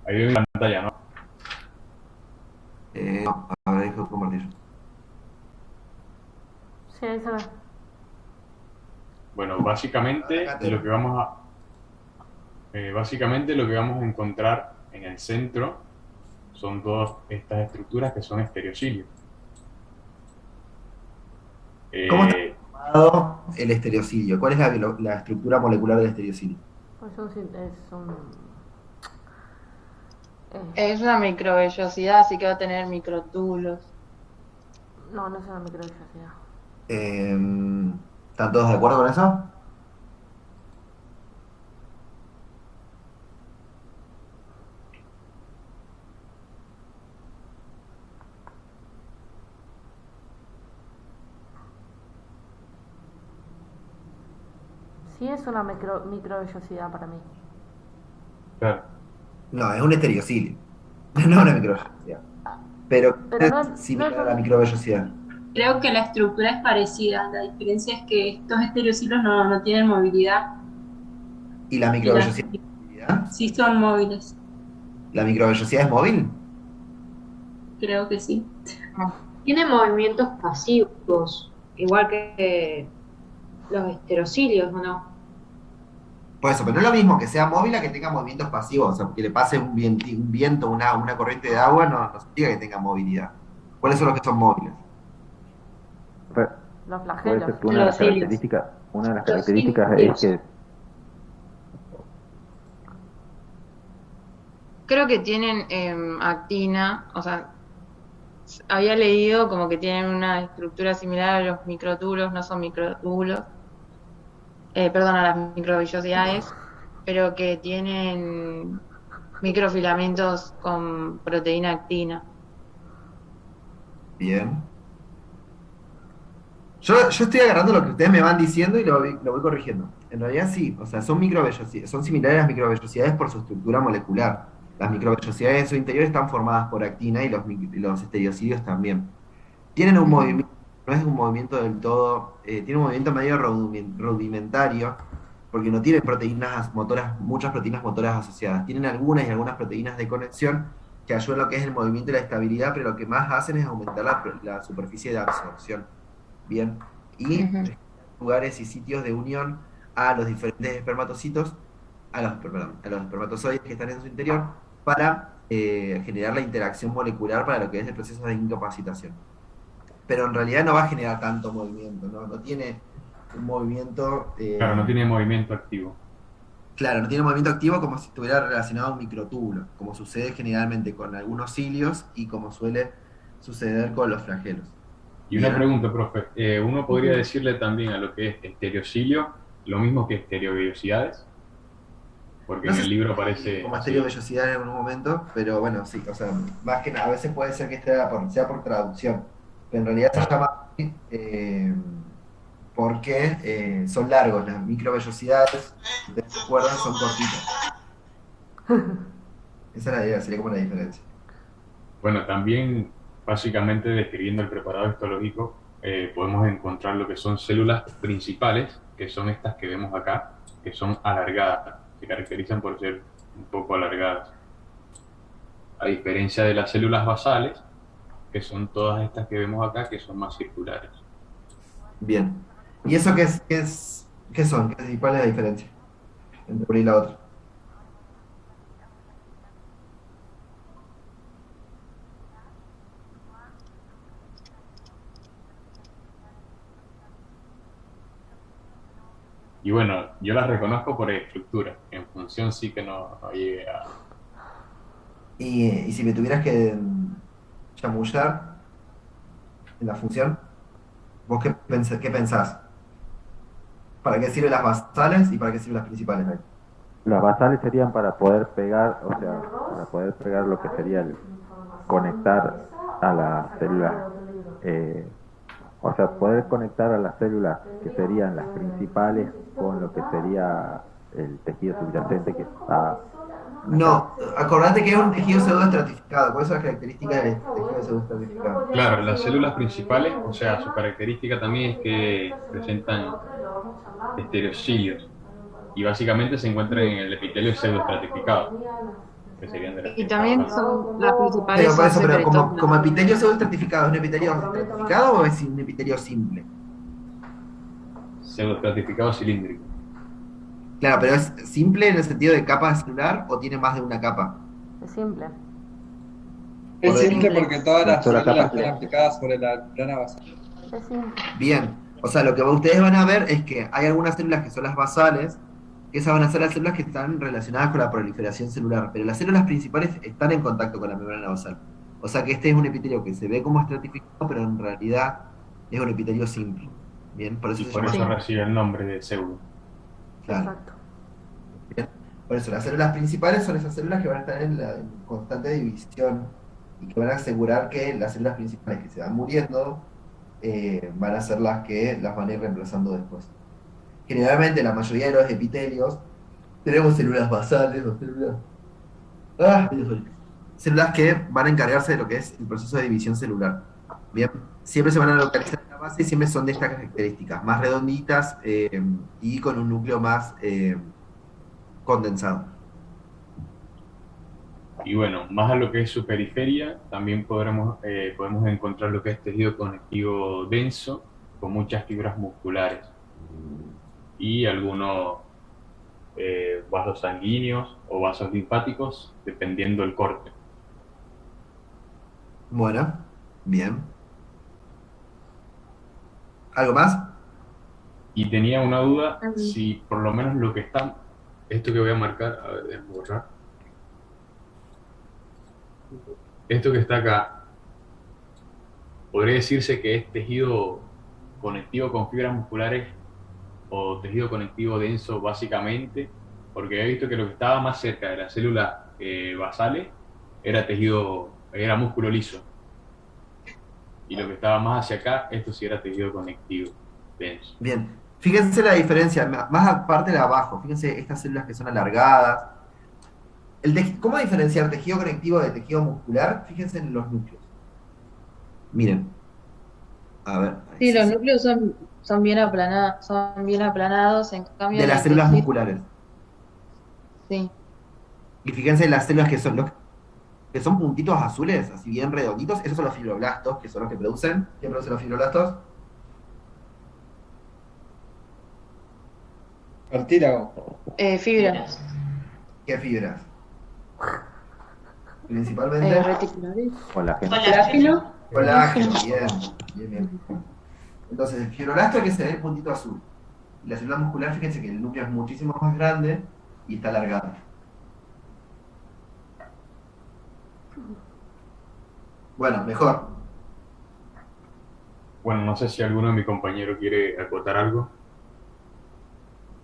Ahí veo mi pantalla, ¿no? No, a ver, dejo de compartir. Sí, ahí se ve. Bueno, básicamente lo que vamos a encontrar en el centro son todas estas estructuras que son estereocilios. ¿Cómo está formado el estereocilio? ¿Cuál es la estructura molecular del estereocilio? Pues Es una microvellosidad, así que va a tener microtúbulos. no, no es una microvellosidad. ¿Están todos de acuerdo con eso? Sí es una microvellosidad para mí. Claro. No, es un estereocilio. No una microvellosidad. Pero no es similar a la microvellosidad. Creo que la estructura es parecida. La diferencia es que estos estereocilos no tienen movilidad. ¿Y la microvellosidad? Sí son móviles, ¿La microvellosidad es móvil? creo que sí. Tiene movimientos pasivos, igual que los esterocilios, ¿o no? Por eso, pero no es lo mismo que sea móvil a que tenga movimientos pasivos. O sea, que le pase un viento, una corriente de agua, no significa que tenga movilidad. ¿Cuáles son los que son móviles? Los Puede flagelos. ser que una de las características es que Creo que tienen actina, o sea, había leído como que tienen una estructura similar a los microtúbulos, no son microtúbulos, perdón, a las microvellosidades, pero que tienen microfilamentos con proteína actina. Bien. Yo estoy agarrando lo que ustedes me van diciendo y lo voy corrigiendo. En realidad sí, o sea, son similares a las microvellosidades por su estructura molecular. Las microvellosidades en su interior están formadas por actina y los estereocilios también. Tienen un movimiento, no es un movimiento del todo, tiene un movimiento medio rudimentario, porque no tienen proteínas motoras, muchas proteínas motoras asociadas. Tienen algunas proteínas de conexión que ayudan a lo que es el movimiento y la estabilidad, pero lo que más hacen es aumentar la superficie de absorción. Bien, y lugares y sitios de unión a los diferentes espermatocitos, a los espermatozoides que están en su interior, para generar la interacción molecular para lo que es el proceso de incapacitación. Pero en realidad no va a generar tanto movimiento, no tiene un movimiento... Claro, no tiene movimiento activo. Claro, no tiene movimiento activo como si estuviera relacionado a un microtúbulo, como sucede generalmente con algunos cilios y como suele suceder con los flagelos. Y una Bien. pregunta, profe. ¿Uno podría decirle también a lo que es estereocilio lo mismo que estereovellosidades? Porque No en sé el si libro aparece como así. estereovellosidad en algún momento, pero bueno, sí, o sea, más que nada, a veces puede ser que sea por traducción, pero en realidad se llama así, porque son largos, las microvellosidades, si ustedes se acuerdan, son cortitas. Esa es la idea, sería como la diferencia. Bueno, también, básicamente, describiendo el preparado histológico, podemos encontrar lo que son células principales, que son estas que vemos acá, que son alargadas, se caracterizan por ser un poco alargadas. A diferencia de las células basales, que son todas estas que vemos acá, que son más circulares. Bien. ¿Y eso qué son? ¿Cuál es la diferencia entre una y la otra? Y bueno, yo las reconozco por estructura, en función sí que no llegué a... Y si me tuvieras que chamullar en la función, ¿vos qué pensás? ¿Para qué sirven las basales y para qué sirven las principales? Las basales serían para poder pegar, o sea, para poder pegar lo que sería el conectar a las células, o sea, poder conectar a las células que serían las principales con lo que sería el tejido subyacente que está... No, acordate que es un tejido pseudoestratificado, ¿cuál es la característica del tejido pseudoestratificado? Claro, las células principales, o sea, su característica también es que presentan estereocilios y básicamente se encuentran en el epitelio pseudoestratificado, que serían de las Y que también estábamos son las principales. Pero por eso, son pero como secretógenas. epitelio pseudoestratificado, ¿es un epitelio estratificado o es un epitelio simple? pseudoestratificado cilíndrico. Claro, pero ¿es simple en el sentido de capa celular o tiene más de una capa? Es simple. Es Por simple ejemplo, porque todas las sola células capa. están aplicadas sobre la plana basal. Es simple. Bien, o sea, lo que ustedes van a ver es que hay algunas células que son las basales, que esas van a ser las células que están relacionadas con la proliferación celular, pero las células principales están en contacto con la membrana basal. O sea que este es un epitelio que se ve como estratificado, pero en realidad es un epitelio simple. Bien, por eso Y se por llama eso simple. recibe el nombre de pseudo. Claro. Exacto. Bien. Por eso las células principales son esas células que van a estar en constante división y que van a asegurar que las células principales que se van muriendo van a ser las que las van a ir reemplazando después. Generalmente la mayoría de los epitelios tenemos células basales o células que van a encargarse de lo que es el proceso de división celular. Bien, siempre se van a localizar en la base y siempre son de estas características, más redonditas y con un núcleo más condensado. Y bueno, más a lo que es su periferia, también podemos encontrar lo que es tejido conectivo denso, con muchas fibras musculares y algunos vasos sanguíneos o vasos linfáticos, dependiendo del corte. Bueno, bien. ¿Algo más? Y tenía una duda, si por lo menos lo que está, esto que voy a marcar, a ver, déjame borrar. Esto que está acá, podría decirse que es tejido conectivo con fibras musculares o tejido conectivo denso básicamente, porque he visto que lo que estaba más cerca de las células basales era músculo liso, y lo que estaba más hacia acá, esto sí era tejido conectivo denso. Bien. Fíjense la diferencia, más aparte de abajo, fíjense estas células que son alargadas. ¿Cómo diferenciar tejido conectivo de tejido muscular? Fíjense en los núcleos. Miren. A ver. Sí, los núcleos son bien aplanados, en cambio De las el células tejido- musculares. Sí. Y fíjense en las células que son puntitos azules, así bien redonditos, esos son los fibroblastos, que son los que producen. ¿Quién produce los fibroblastos? Cartílago. Fibras. ¿Qué fibras? Principalmente. Reticulares. Colágeno. Colágeno. Colágeno, bien. Entonces, el fibroblasto es que se ve el puntito azul. Y la célula muscular, fíjense que el núcleo es muchísimo más grande y está alargada. Bueno, mejor. Bueno, no sé si alguno de mis compañeros quiere acotar algo.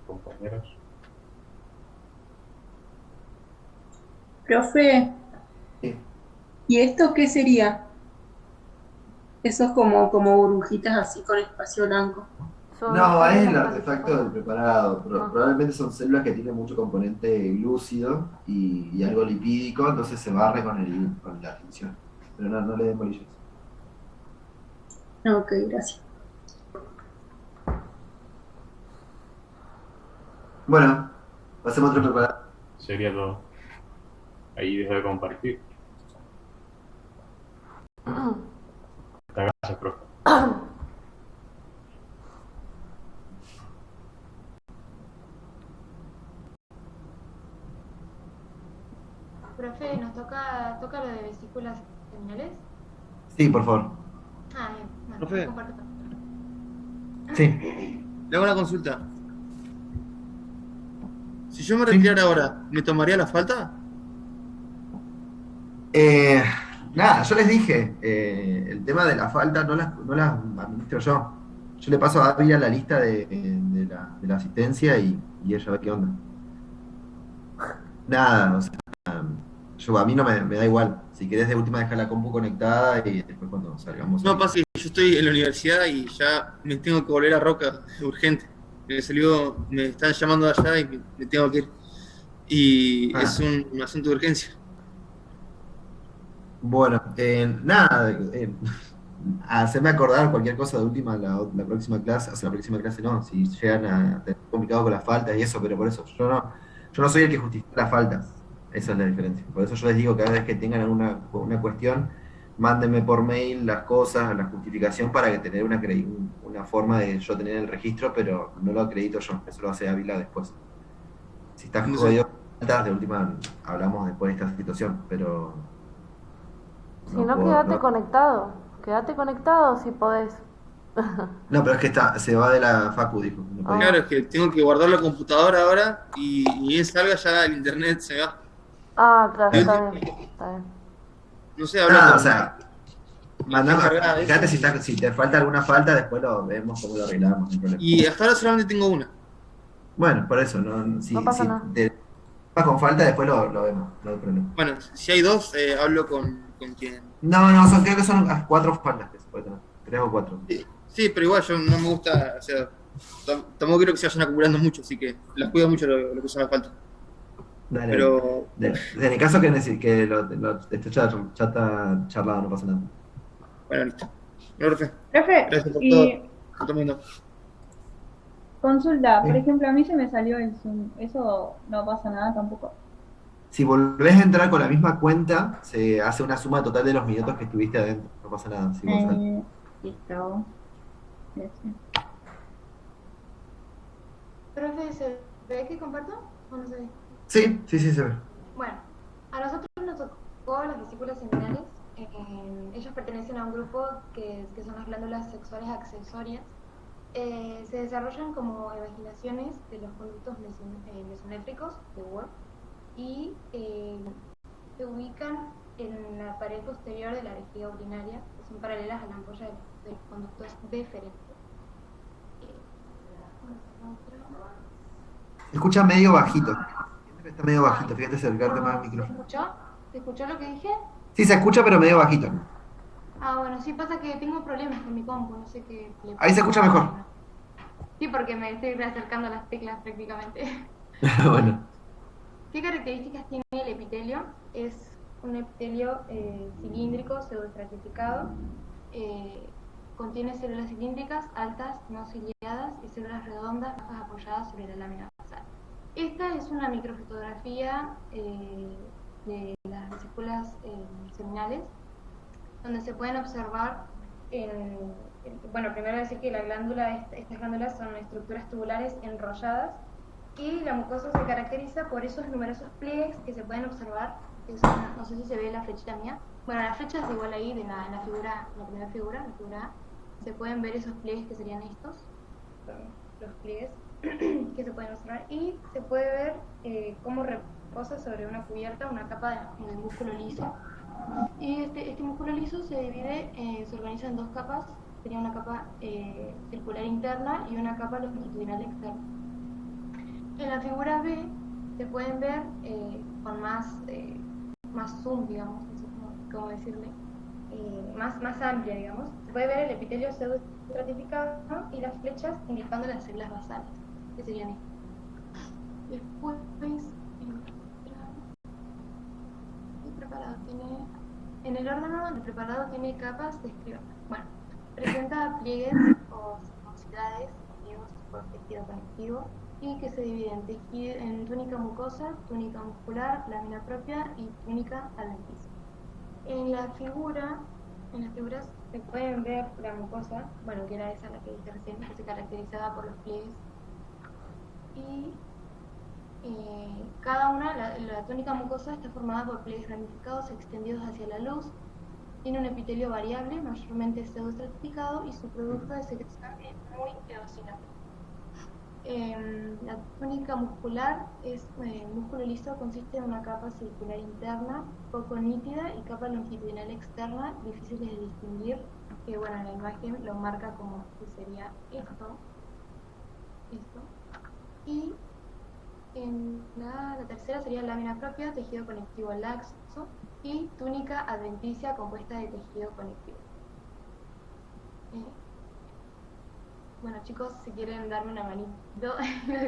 Compañeros. Profe, Sí. ¿y esto qué sería? Esos como burbujitas así con espacio blanco. No, es el artefacto del preparado. Probablemente son células que tienen mucho componente glúcido y algo lipídico, entonces se barre con la tinción. Pero no le den bolillas. Ok, gracias. Bueno, pasemos a otro preparado. Sería todo. Ahí dejo de compartir. Gracias, profe. Profe, ¿nos toca lo de vesículas seminales? Sí, por favor. Ah, bien. Bueno, Profe. comparto. Sí. Le hago una consulta. Si yo me retirara ahora, ¿me tomaría la falta? Nada, yo les dije, el tema de la falta no las administro yo. Yo le paso a Ávila la lista de la asistencia y ella ve qué onda. Nada, o sea, a mí no me da igual. Si querés de última dejar la compu conectada y después cuando salgamos. No, pasa que yo estoy en la universidad y ya me tengo que volver a Roca, urgente. Me salió, me están llamando de allá y me tengo que ir. Y es un asunto de urgencia. Bueno, nada, hacerme acordar cualquier cosa de última la próxima clase, o sea, la próxima clase no, si llegan a tener complicado con las faltas y eso, pero por eso yo no soy el que justifica las faltas, esa es la diferencia. Por eso yo les digo, cada vez que tengan una cuestión, mándenme por mail las cosas, la justificación para que tener una forma de yo tener el registro, pero no lo acredito yo, eso lo hace Ávila después. Si estás jodido con faltas, de última hablamos después de esta situación, pero... Si no, quédate conectado si podés. No, pero es que se va de la facu, dijo. No podía. Claro, es que tengo que guardar la computadora ahora y bien salga ya el internet se va. Ah, claro, está bien. No sé, hablando. O sea, fíjate si te falta alguna falta, después lo vemos cómo lo arreglamos, no hay problema. Y hasta ahora solamente tengo una. Bueno, por eso, si te vas con falta, después lo vemos, no hay problema. Bueno, si hay dos, hablo con quien. No, creo que son 4 faltas que se puede tener, 3 o 4. Sí, pero igual yo no me gusta, o sea, tampoco quiero que se vayan acumulando mucho, así que las cuido mucho lo que son las faltas. Dale, pero... en el caso que esto ya está charlado, no pasa nada. Bueno, listo. Bueno, profe. Profe, Gracias por y todo. consulta, por Sí. ejemplo, a mí se me salió el Zoom, eso no pasa nada tampoco. Si volvés a entrar con la misma cuenta, se hace una suma total de los minutos que estuviste adentro, no pasa nada. Si vos Listo. Gracias. Profe, ¿se ve que comparto o no se ve? Sí, se ve. Bueno, a nosotros nos tocó las vesículas seminales. Ellas pertenecen a un grupo que son las glándulas sexuales accesorias. Se desarrollan como evaginaciones de los conductos mesonéfricos de Werth y se ubican en la pared posterior de la vejiga urinaria, que son paralelas a la ampolla de los conductos deferentes. Se escucha medio bajito. Está medio bajito, fíjate acercarte más al micrófono. ¿Se escuchó lo que dije? Sí, se escucha, pero medio bajito. Ah, bueno, sí pasa que tengo problemas con mi compu, no sé qué le pasa. Ahí se escucha mejor. Sí, porque me estoy acercando a las teclas prácticamente. Bueno. ¿Qué características tiene el epitelio? Es un epitelio cilíndrico, pseudoestratificado. Contiene células cilíndricas altas, no ciliadas y células redondas bajas apoyadas sobre la lámina basal. Esta es una microfotografía de las vesículas seminales, donde se pueden observar, bueno, primero decir que estas glándulas son estructuras tubulares enrolladas y la mucosa se caracteriza por esos numerosos pliegues que se pueden observar, que son, no sé si se ve la flechita mía, bueno, la flecha es igual ahí en la figura, en la primera figura, A, se pueden ver esos pliegues que serían estos, los pliegues, que se pueden observar, y se puede ver cómo reposa sobre una cubierta una capa de músculo liso. Y este músculo liso se divide, se organiza en dos capas. Sería una capa circular interna y una capa longitudinal externa. En la figura B se pueden ver con más zoom, digamos, no sé cómo decirle, más amplia, digamos. Se puede ver el epitelio pseudoestratificado y las flechas indicando las células basales, que serían estas. Después, el preparado en el órgano, el preparado tiene capas de esclerosa. Bueno, presenta pliegues o sinuosidades unidos por tejido conectivo y que se dividen en túnica mucosa, túnica muscular, lámina propia y túnica adventicia. En las figuras se pueden ver la mucosa, bueno, que era esa la que dije recién, que se caracterizaba por los pliegues. Y cada una, la túnica mucosa está formada por pliegues ramificados extendidos hacia la luz. Tiene un epitelio variable, mayormente pseudoestratificado, y su producto de secreción es muy eosinófilo. La túnica muscular es músculo liso, consiste en una capa circular interna poco nítida y capa longitudinal externa difíciles de distinguir, que bueno, en la imagen lo marca como que sería esto. Y en la tercera sería lámina propia, tejido conectivo laxo, y túnica adventicia compuesta de tejido conectivo. Bueno, chicos, si quieren darme una manito.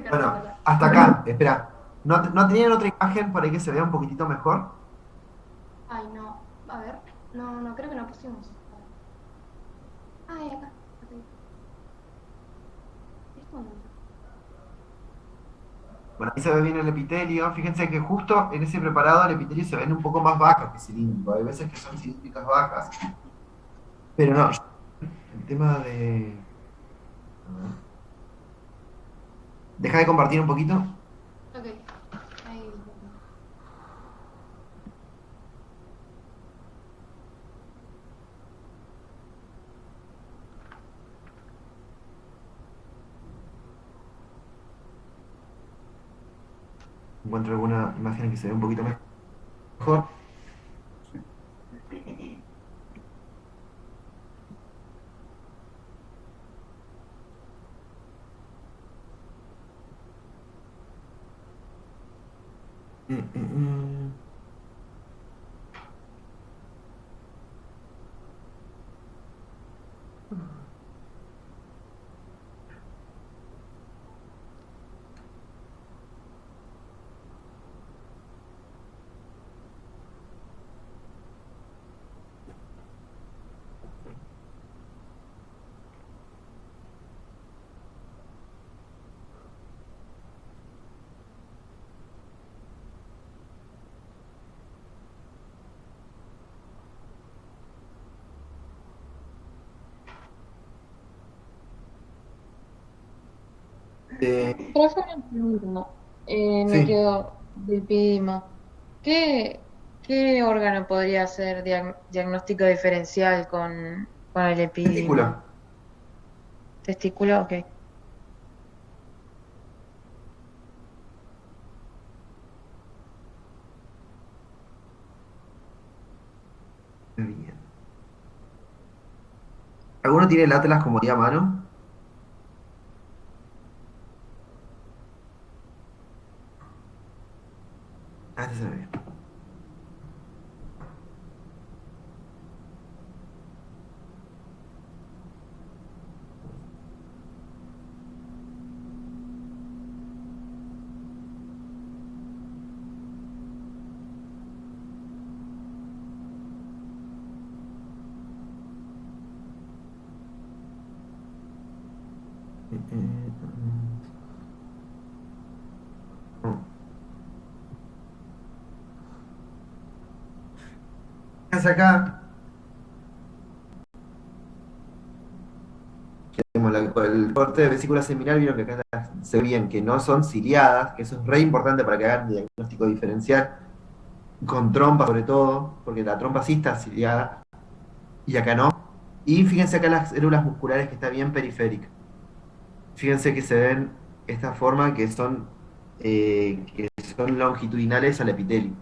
Bueno, hasta acá, espera. ¿No tenían otra imagen para que se vea un poquitito mejor? Ay, no. A ver. No, creo que no pusimos. Ay, acá. ¿Esto no? Bueno, ahí se ve bien el epitelio. Fíjense que justo en ese preparado el epitelio se ven un poco más bajas que cilíndrico. Hay veces que son cilíndricas bajas. Pero no, el tema de... Deja de compartir un poquito. Ok. Ahí. Encuentro alguna imagen que se ve un poquito mejor. Profe, una pregunta. Me Sí. quedo de epidema. ¿Qué órgano podría hacer diagnóstico diferencial con el epidema? Testículo. Testículo, ok. Bien. ¿Alguno tiene el Atlas como ahí a mano? Ah, este se ve bien. Fíjense acá. Tenemos el corte de vesícula seminal, vieron que acá se ve bien que no son ciliadas, que eso es re importante para que hagan diagnóstico diferencial, con trompa sobre todo, porque la trompa sí está ciliada y acá no. Y fíjense acá las células musculares que está bien periférica. Fíjense que se ven esta forma que son longitudinales al epitelio.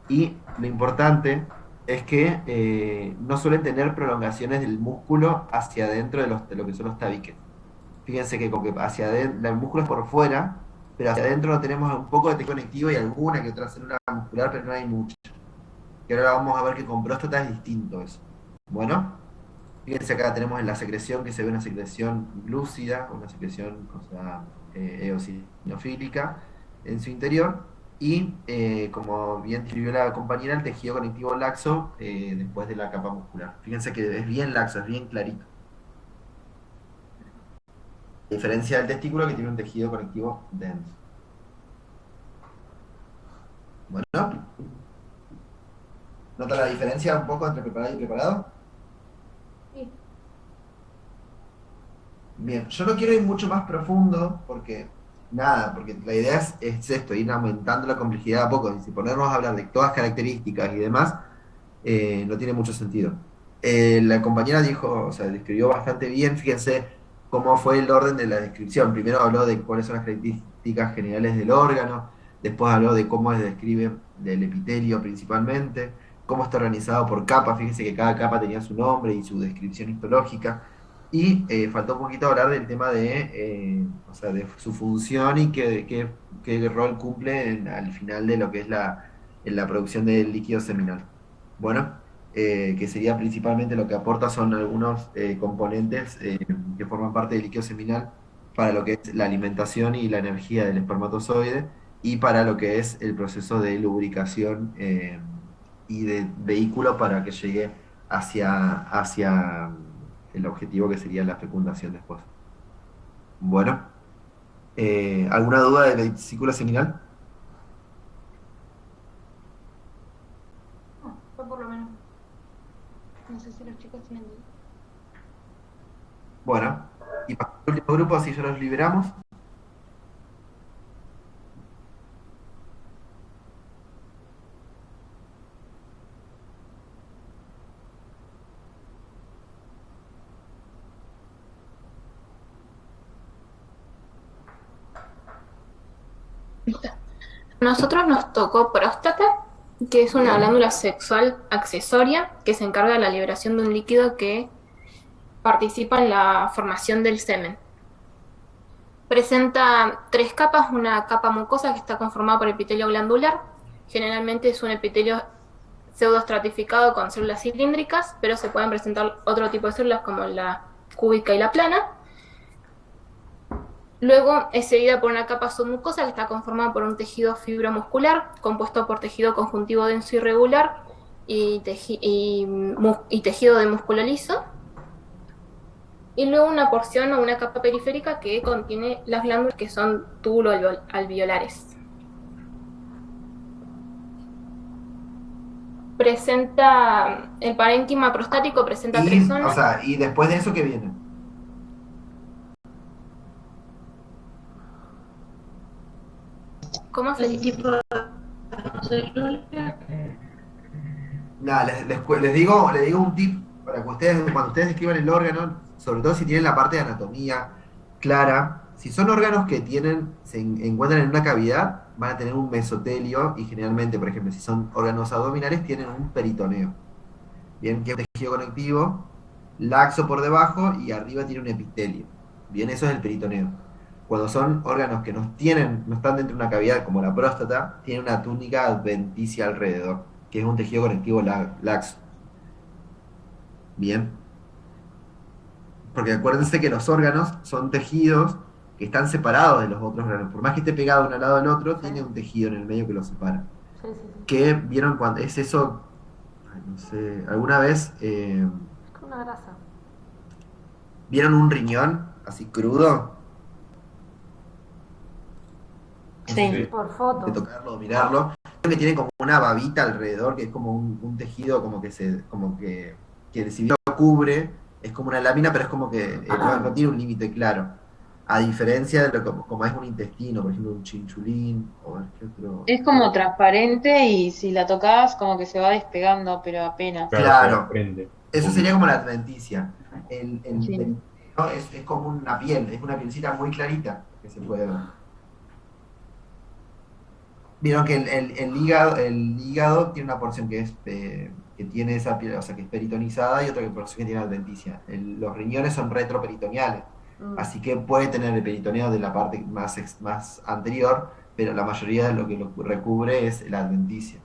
Y lo importante es que no suelen tener prolongaciones del músculo hacia adentro de lo que son los tabiques. Fíjense que, como que hacia adentro, el músculo es por fuera, pero hacia adentro no tenemos un poco de tejido conectivo y alguna que otra célula muscular, pero no hay mucha. Y ahora vamos a ver que con próstata es distinto eso. Bueno, fíjense acá tenemos en la secreción que se ve una secreción glúcida, una secreción, o sea, eosinofílica en su interior. Y como bien describió la compañera, el tejido conectivo laxo después de la capa muscular. Fíjense que es bien laxo, es bien clarito. A diferencia del testículo que tiene un tejido conectivo denso. Bueno, ¿nota la diferencia un poco entre preparado y preparado? Sí. Bien, yo no quiero ir mucho más profundo porque porque la idea es esto, ir aumentando la complejidad a poco. Y si ponernos a hablar de todas características y demás, no tiene mucho sentido. La compañera dijo, o sea, describió bastante bien, fíjense cómo fue el orden de la descripción. Primero habló de cuáles son las características generales del órgano, después habló de cómo se describe del epitelio principalmente, cómo está organizado por capas, fíjense que cada capa tenía su nombre y su descripción histológica. Y faltó un poquito hablar del tema o sea, de su función y qué rol cumple al final de lo que es en la producción del líquido seminal. Bueno, que sería principalmente lo que aporta son algunos componentes que forman parte del líquido seminal para lo que es la alimentación y la energía del espermatozoide y para lo que es el proceso de lubricación y de vehículo para que llegue hacia el objetivo que sería la fecundación después. Bueno, ¿alguna duda de la vesícula seminal? No, fue por lo menos. No sé si los chicos tienen dudas. Bueno, y para el último grupo, así ya los liberamos. Nosotros nos tocó próstata, que es una glándula sexual accesoria que se encarga de la liberación de un líquido que participa en la formación del semen. Presenta 3 capas, una capa mucosa que está conformada por epitelio glandular. Generalmente es un epitelio pseudoestratificado con células cilíndricas, pero se pueden presentar otro tipo de células como la cúbica y la plana. Luego es seguida por una capa submucosa que está conformada por un tejido fibromuscular compuesto por tejido conjuntivo denso irregular y tejido de músculo liso. Y luego una porción o una capa periférica que contiene las glándulas que son túbulo-alveolares. Presenta el parénquima prostático, presenta 3 zonas. O sea, y después de eso, ¿qué viene? ¿Cómo se dice? Nada, les digo un tip para que cuando ustedes describan el órgano, sobre todo si tienen la parte de anatomía clara, si son órganos que se encuentran en una cavidad, van a tener un mesotelio y generalmente, por ejemplo, si son órganos abdominales, tienen un peritoneo. Bien, que es un tejido conectivo, laxo por debajo y arriba tiene un epitelio. Bien, eso es el peritoneo. Cuando son órganos que no están dentro de una cavidad como la próstata, tiene una túnica adventicia alrededor, que es un tejido conectivo laxo. Bien. Porque acuérdense que los órganos son tejidos que están separados de los otros órganos. Por más que esté pegado uno al lado del otro, tiene un tejido en el medio que los separa. Sí. ¿Qué vieron cuando es eso? Ay, no sé, alguna vez Es como una grasa. ¿vieron un riñón así crudo? Sí. Por foto. De tocarlo o mirarlo. Creo que tiene como una babita alrededor, que es como un tejido como que si bien lo cubre, es como una lámina, pero es como que no tiene un límite claro. A diferencia de como es un intestino, por ejemplo, un chinchulín o ¿qué otro? Es como transparente y si la tocas como que se va despegando, pero apenas. Claro. Eso sería como la adventicia. El Sí. peritoneo es como una piel, es una pielcita muy clarita que se puede ver. Vieron que el hígado tiene una porción que tiene esa piel, o sea, que es peritonizada y otra porción que tiene adventicia. Los riñones son retroperitoneales, así que puede tener el peritoneo de la parte más anterior, pero la mayoría de lo que lo recubre es la adventicia.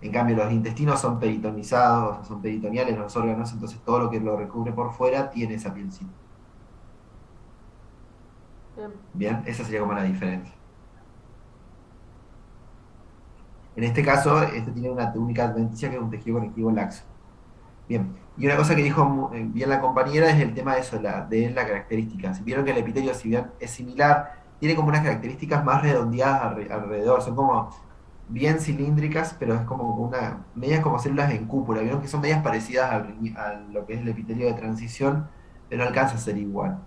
En cambio, los intestinos son peritonizados, o sea, son peritoneales los órganos, entonces todo lo que lo recubre por fuera tiene esa pielcita. Bien, esa sería como la diferencia. En este caso, este tiene una única adventicia que es un tejido conectivo laxo. Bien, y una cosa que dijo bien la compañera es el tema de eso, de la característica. Si vieron que el epitelio, si bien es similar, tiene como unas características más redondeadas alrededor, son como bien cilíndricas, pero es como medias como células en cúpula. Vieron que son medias parecidas a lo que es el epitelio de transición, pero no alcanza a ser igual.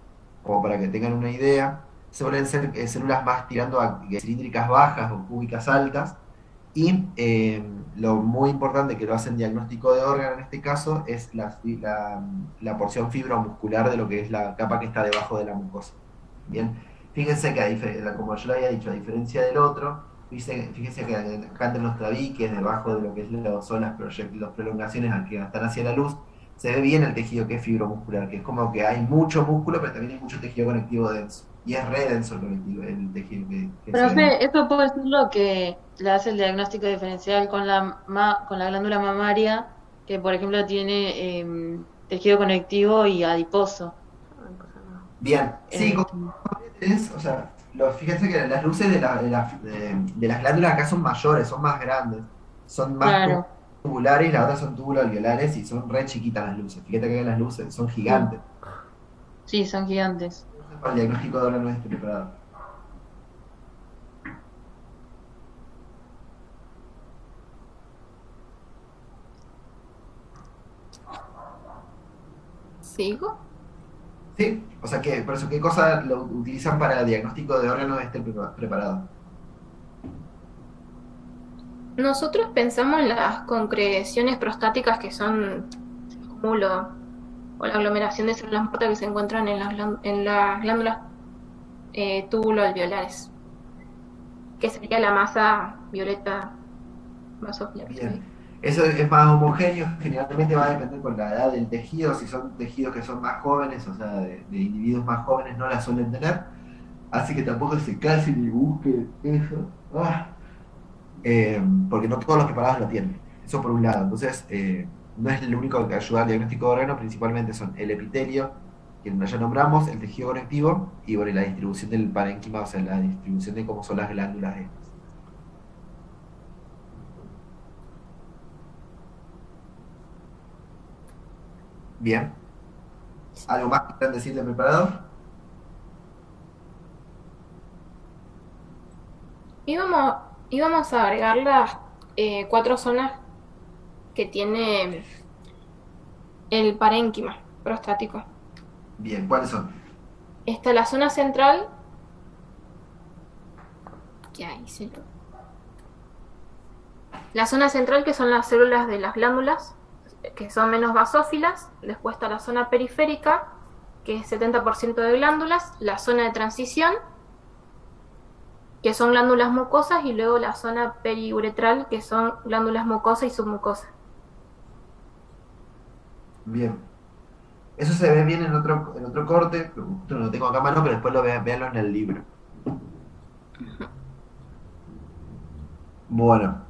Como para que tengan una idea, suelen ser células más tirando a cilíndricas bajas o cúbicas altas. Y lo muy importante que lo hacen diagnóstico de órgano en este caso es la porción fibromuscular de lo que es la capa que está debajo de la mucosa. Bien, fíjense que como yo le había dicho, a diferencia del otro, fíjense que acá entre los tabiques, debajo de lo que son las prolongaciones que están hacia la luz, se ve bien el tejido que es fibromuscular, que es como que hay mucho músculo, pero también hay mucho tejido conectivo denso. Y es re denso el tejido que se ve. Profe, ¿eso puedo decir lo que le hace el diagnóstico diferencial con la glándula mamaria, que por ejemplo tiene tejido conectivo y adiposo? Bien, sí, o sea, fíjense que las luces de las glándulas acá son mayores, son más grandes, son más tubulares, y las otras son tubuloalveolares y son re chiquitas las luces. Fíjate que las luces son gigantes. Sí, son gigantes. Para el diagnóstico de órganos preparado. ¿Sigo? Sí, o sea, por eso, ¿qué cosa lo utilizan para el diagnóstico de órganos preparado? Nosotros pensamos en las concreciones prostáticas, que son el cúmulo o la aglomeración de células muertas que se encuentran en las glándulas túbulo-alveolares, que sería la masa violeta basófila. Bien, eso es más homogéneo, generalmente va a depender con la edad del tejido. Si son tejidos que son más jóvenes, o sea, de individuos más jóvenes, no la suelen tener, así que tampoco se casen y busquen eso. Porque no todos los preparados lo tienen, eso por un lado. Entonces no es el único que ayuda al diagnóstico de órgano, principalmente son el epitelio, que ya nombramos, el tejido conectivo y bueno, la distribución del parénquima, o sea, la distribución de cómo son las glándulas estas. Bien, ¿algo más que quieran decir del preparador? Íbamos a agregar las 4 zonas que tiene el parénquima prostático. Bien, ¿cuáles son? Está la zona central, que ahí se la zona central, que son las células de las glándulas, que son menos basófilas. Después está la zona periférica, que es 70% de glándulas, la zona de transición, que son glándulas mucosas, y luego la zona periuretral, que son glándulas mucosas y submucosas. Bien. Eso se ve bien en otro corte, no lo tengo acá a mano, pero después véanlo en el libro. Bueno.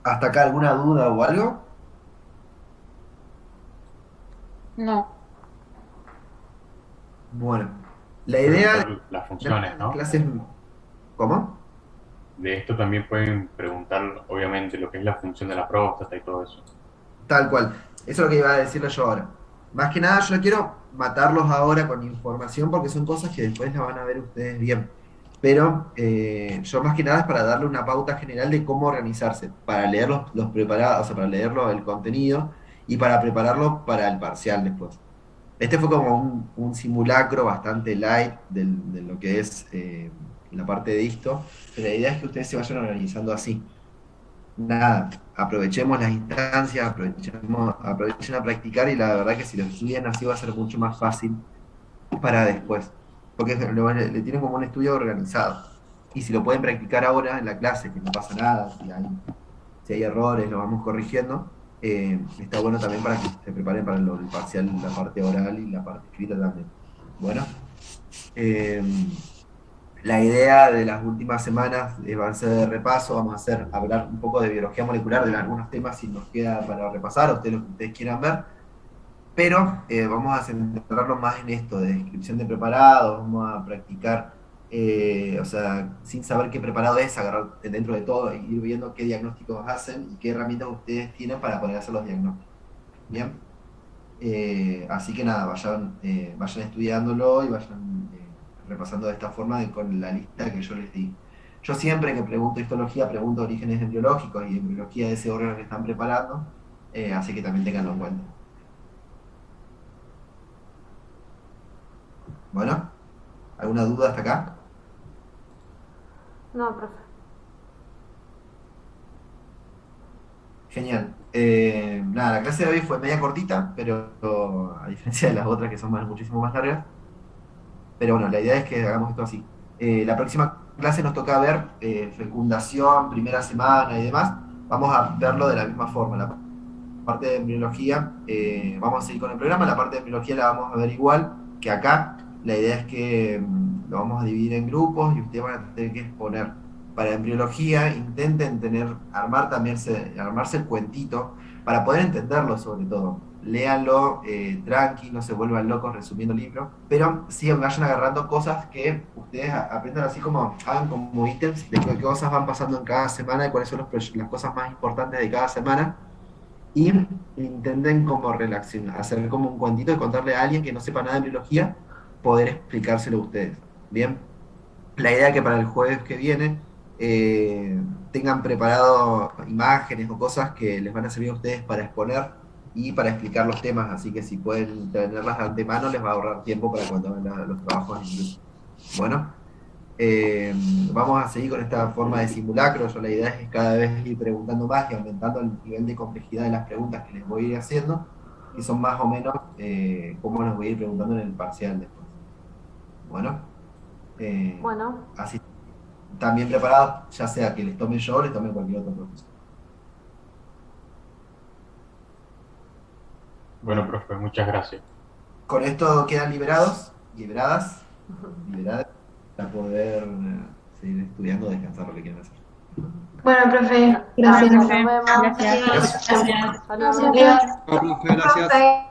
¿Hasta acá alguna duda o algo? No. Bueno. La idea... Las funciones, ¿no? Clases... ¿Cómo? De esto también pueden preguntar, obviamente, lo que es la función de la próstata y todo eso. Tal cual. Eso es lo que iba a decirle yo ahora. Más que nada, yo no quiero matarlos ahora con información porque son cosas que después la van a ver ustedes bien. Pero yo más que nada es para darle una pauta general de cómo organizarse, para leer los preparados, o sea, para leerlo el contenido y para prepararlo para el parcial después. Este fue como un simulacro bastante light de lo que es la parte de esto, pero la idea es que ustedes se vayan organizando así. Nada, aprovechemos las instancias, aprovechen a practicar, y la verdad que si lo estudian así va a ser mucho más fácil para después, porque le tienen como un estudio organizado. y si lo pueden practicar ahora en la clase, que no pasa nada, si hay errores, lo vamos corrigiendo, está bueno también para que se preparen para el parcial, la parte oral y la parte escrita también. Bueno, la idea de las últimas semanas va a ser de repaso, vamos a hablar un poco de biología molecular, de algunos temas si nos queda para repasar, ustedes lo que ustedes quieran ver, pero vamos a centrarnos más en esto, de descripción de preparados, vamos a practicar, o sea, sin saber qué preparado es, agarrar dentro de todo e ir viendo qué diagnósticos hacen y qué herramientas ustedes tienen para poder hacer los diagnósticos. ¿Bien? Así que nada, vayan estudiándolo y vayan repasando de esta forma con la lista que yo les di. Yo siempre que pregunto histología, pregunto orígenes embriológicos y embriología de ese órgano que están preparando, así que también tenganlo en cuenta. Bueno, ¿alguna duda hasta acá? No, profe. Genial. Nada, la clase de hoy fue media cortita, pero a diferencia de las otras que son muchísimo más largas. Pero bueno, la idea es que hagamos esto así. La próxima clase nos toca ver fecundación, primera semana y demás. Vamos a verlo de la misma forma. La parte de embriología, vamos a seguir con el programa. La parte de embriología la vamos a ver igual que acá. La idea es que lo vamos a dividir en grupos y ustedes van a tener que exponer. Para embriología, intenten armarse el cuentito para poder entenderlo sobre todo. Léanlo tranqui, no se vuelvan locos resumiendo el libro, pero sí vayan agarrando cosas que ustedes aprendan así como, hagan como ítems de qué cosas van pasando en cada semana y cuáles son las cosas más importantes de cada semana, y intenten como hacer como un cuentito y contarle a alguien que no sepa nada de embriología, poder explicárselo a ustedes. Bien, la idea es que para el jueves que viene tengan preparado imágenes o cosas que les van a servir a ustedes para exponer y para explicar los temas, así que si pueden tenerlas de antemano les va a ahorrar tiempo para cuando hagan los trabajos en grupo. Bueno, vamos a seguir con esta forma de simulacro. La idea es cada vez ir preguntando más y aumentando el nivel de complejidad de las preguntas que les voy a ir haciendo, y son más o menos como los voy a ir preguntando en el parcial después. Bueno, así también preparados, ya sea que les tome yo o les tome cualquier otro profesor. Bueno, profe, muchas gracias. Con esto quedan liberadas para poder seguir estudiando o descansar lo que quieran hacer. Bueno, profe, gracias. Nos vemos. Gracias. Saludos. Profe, gracias.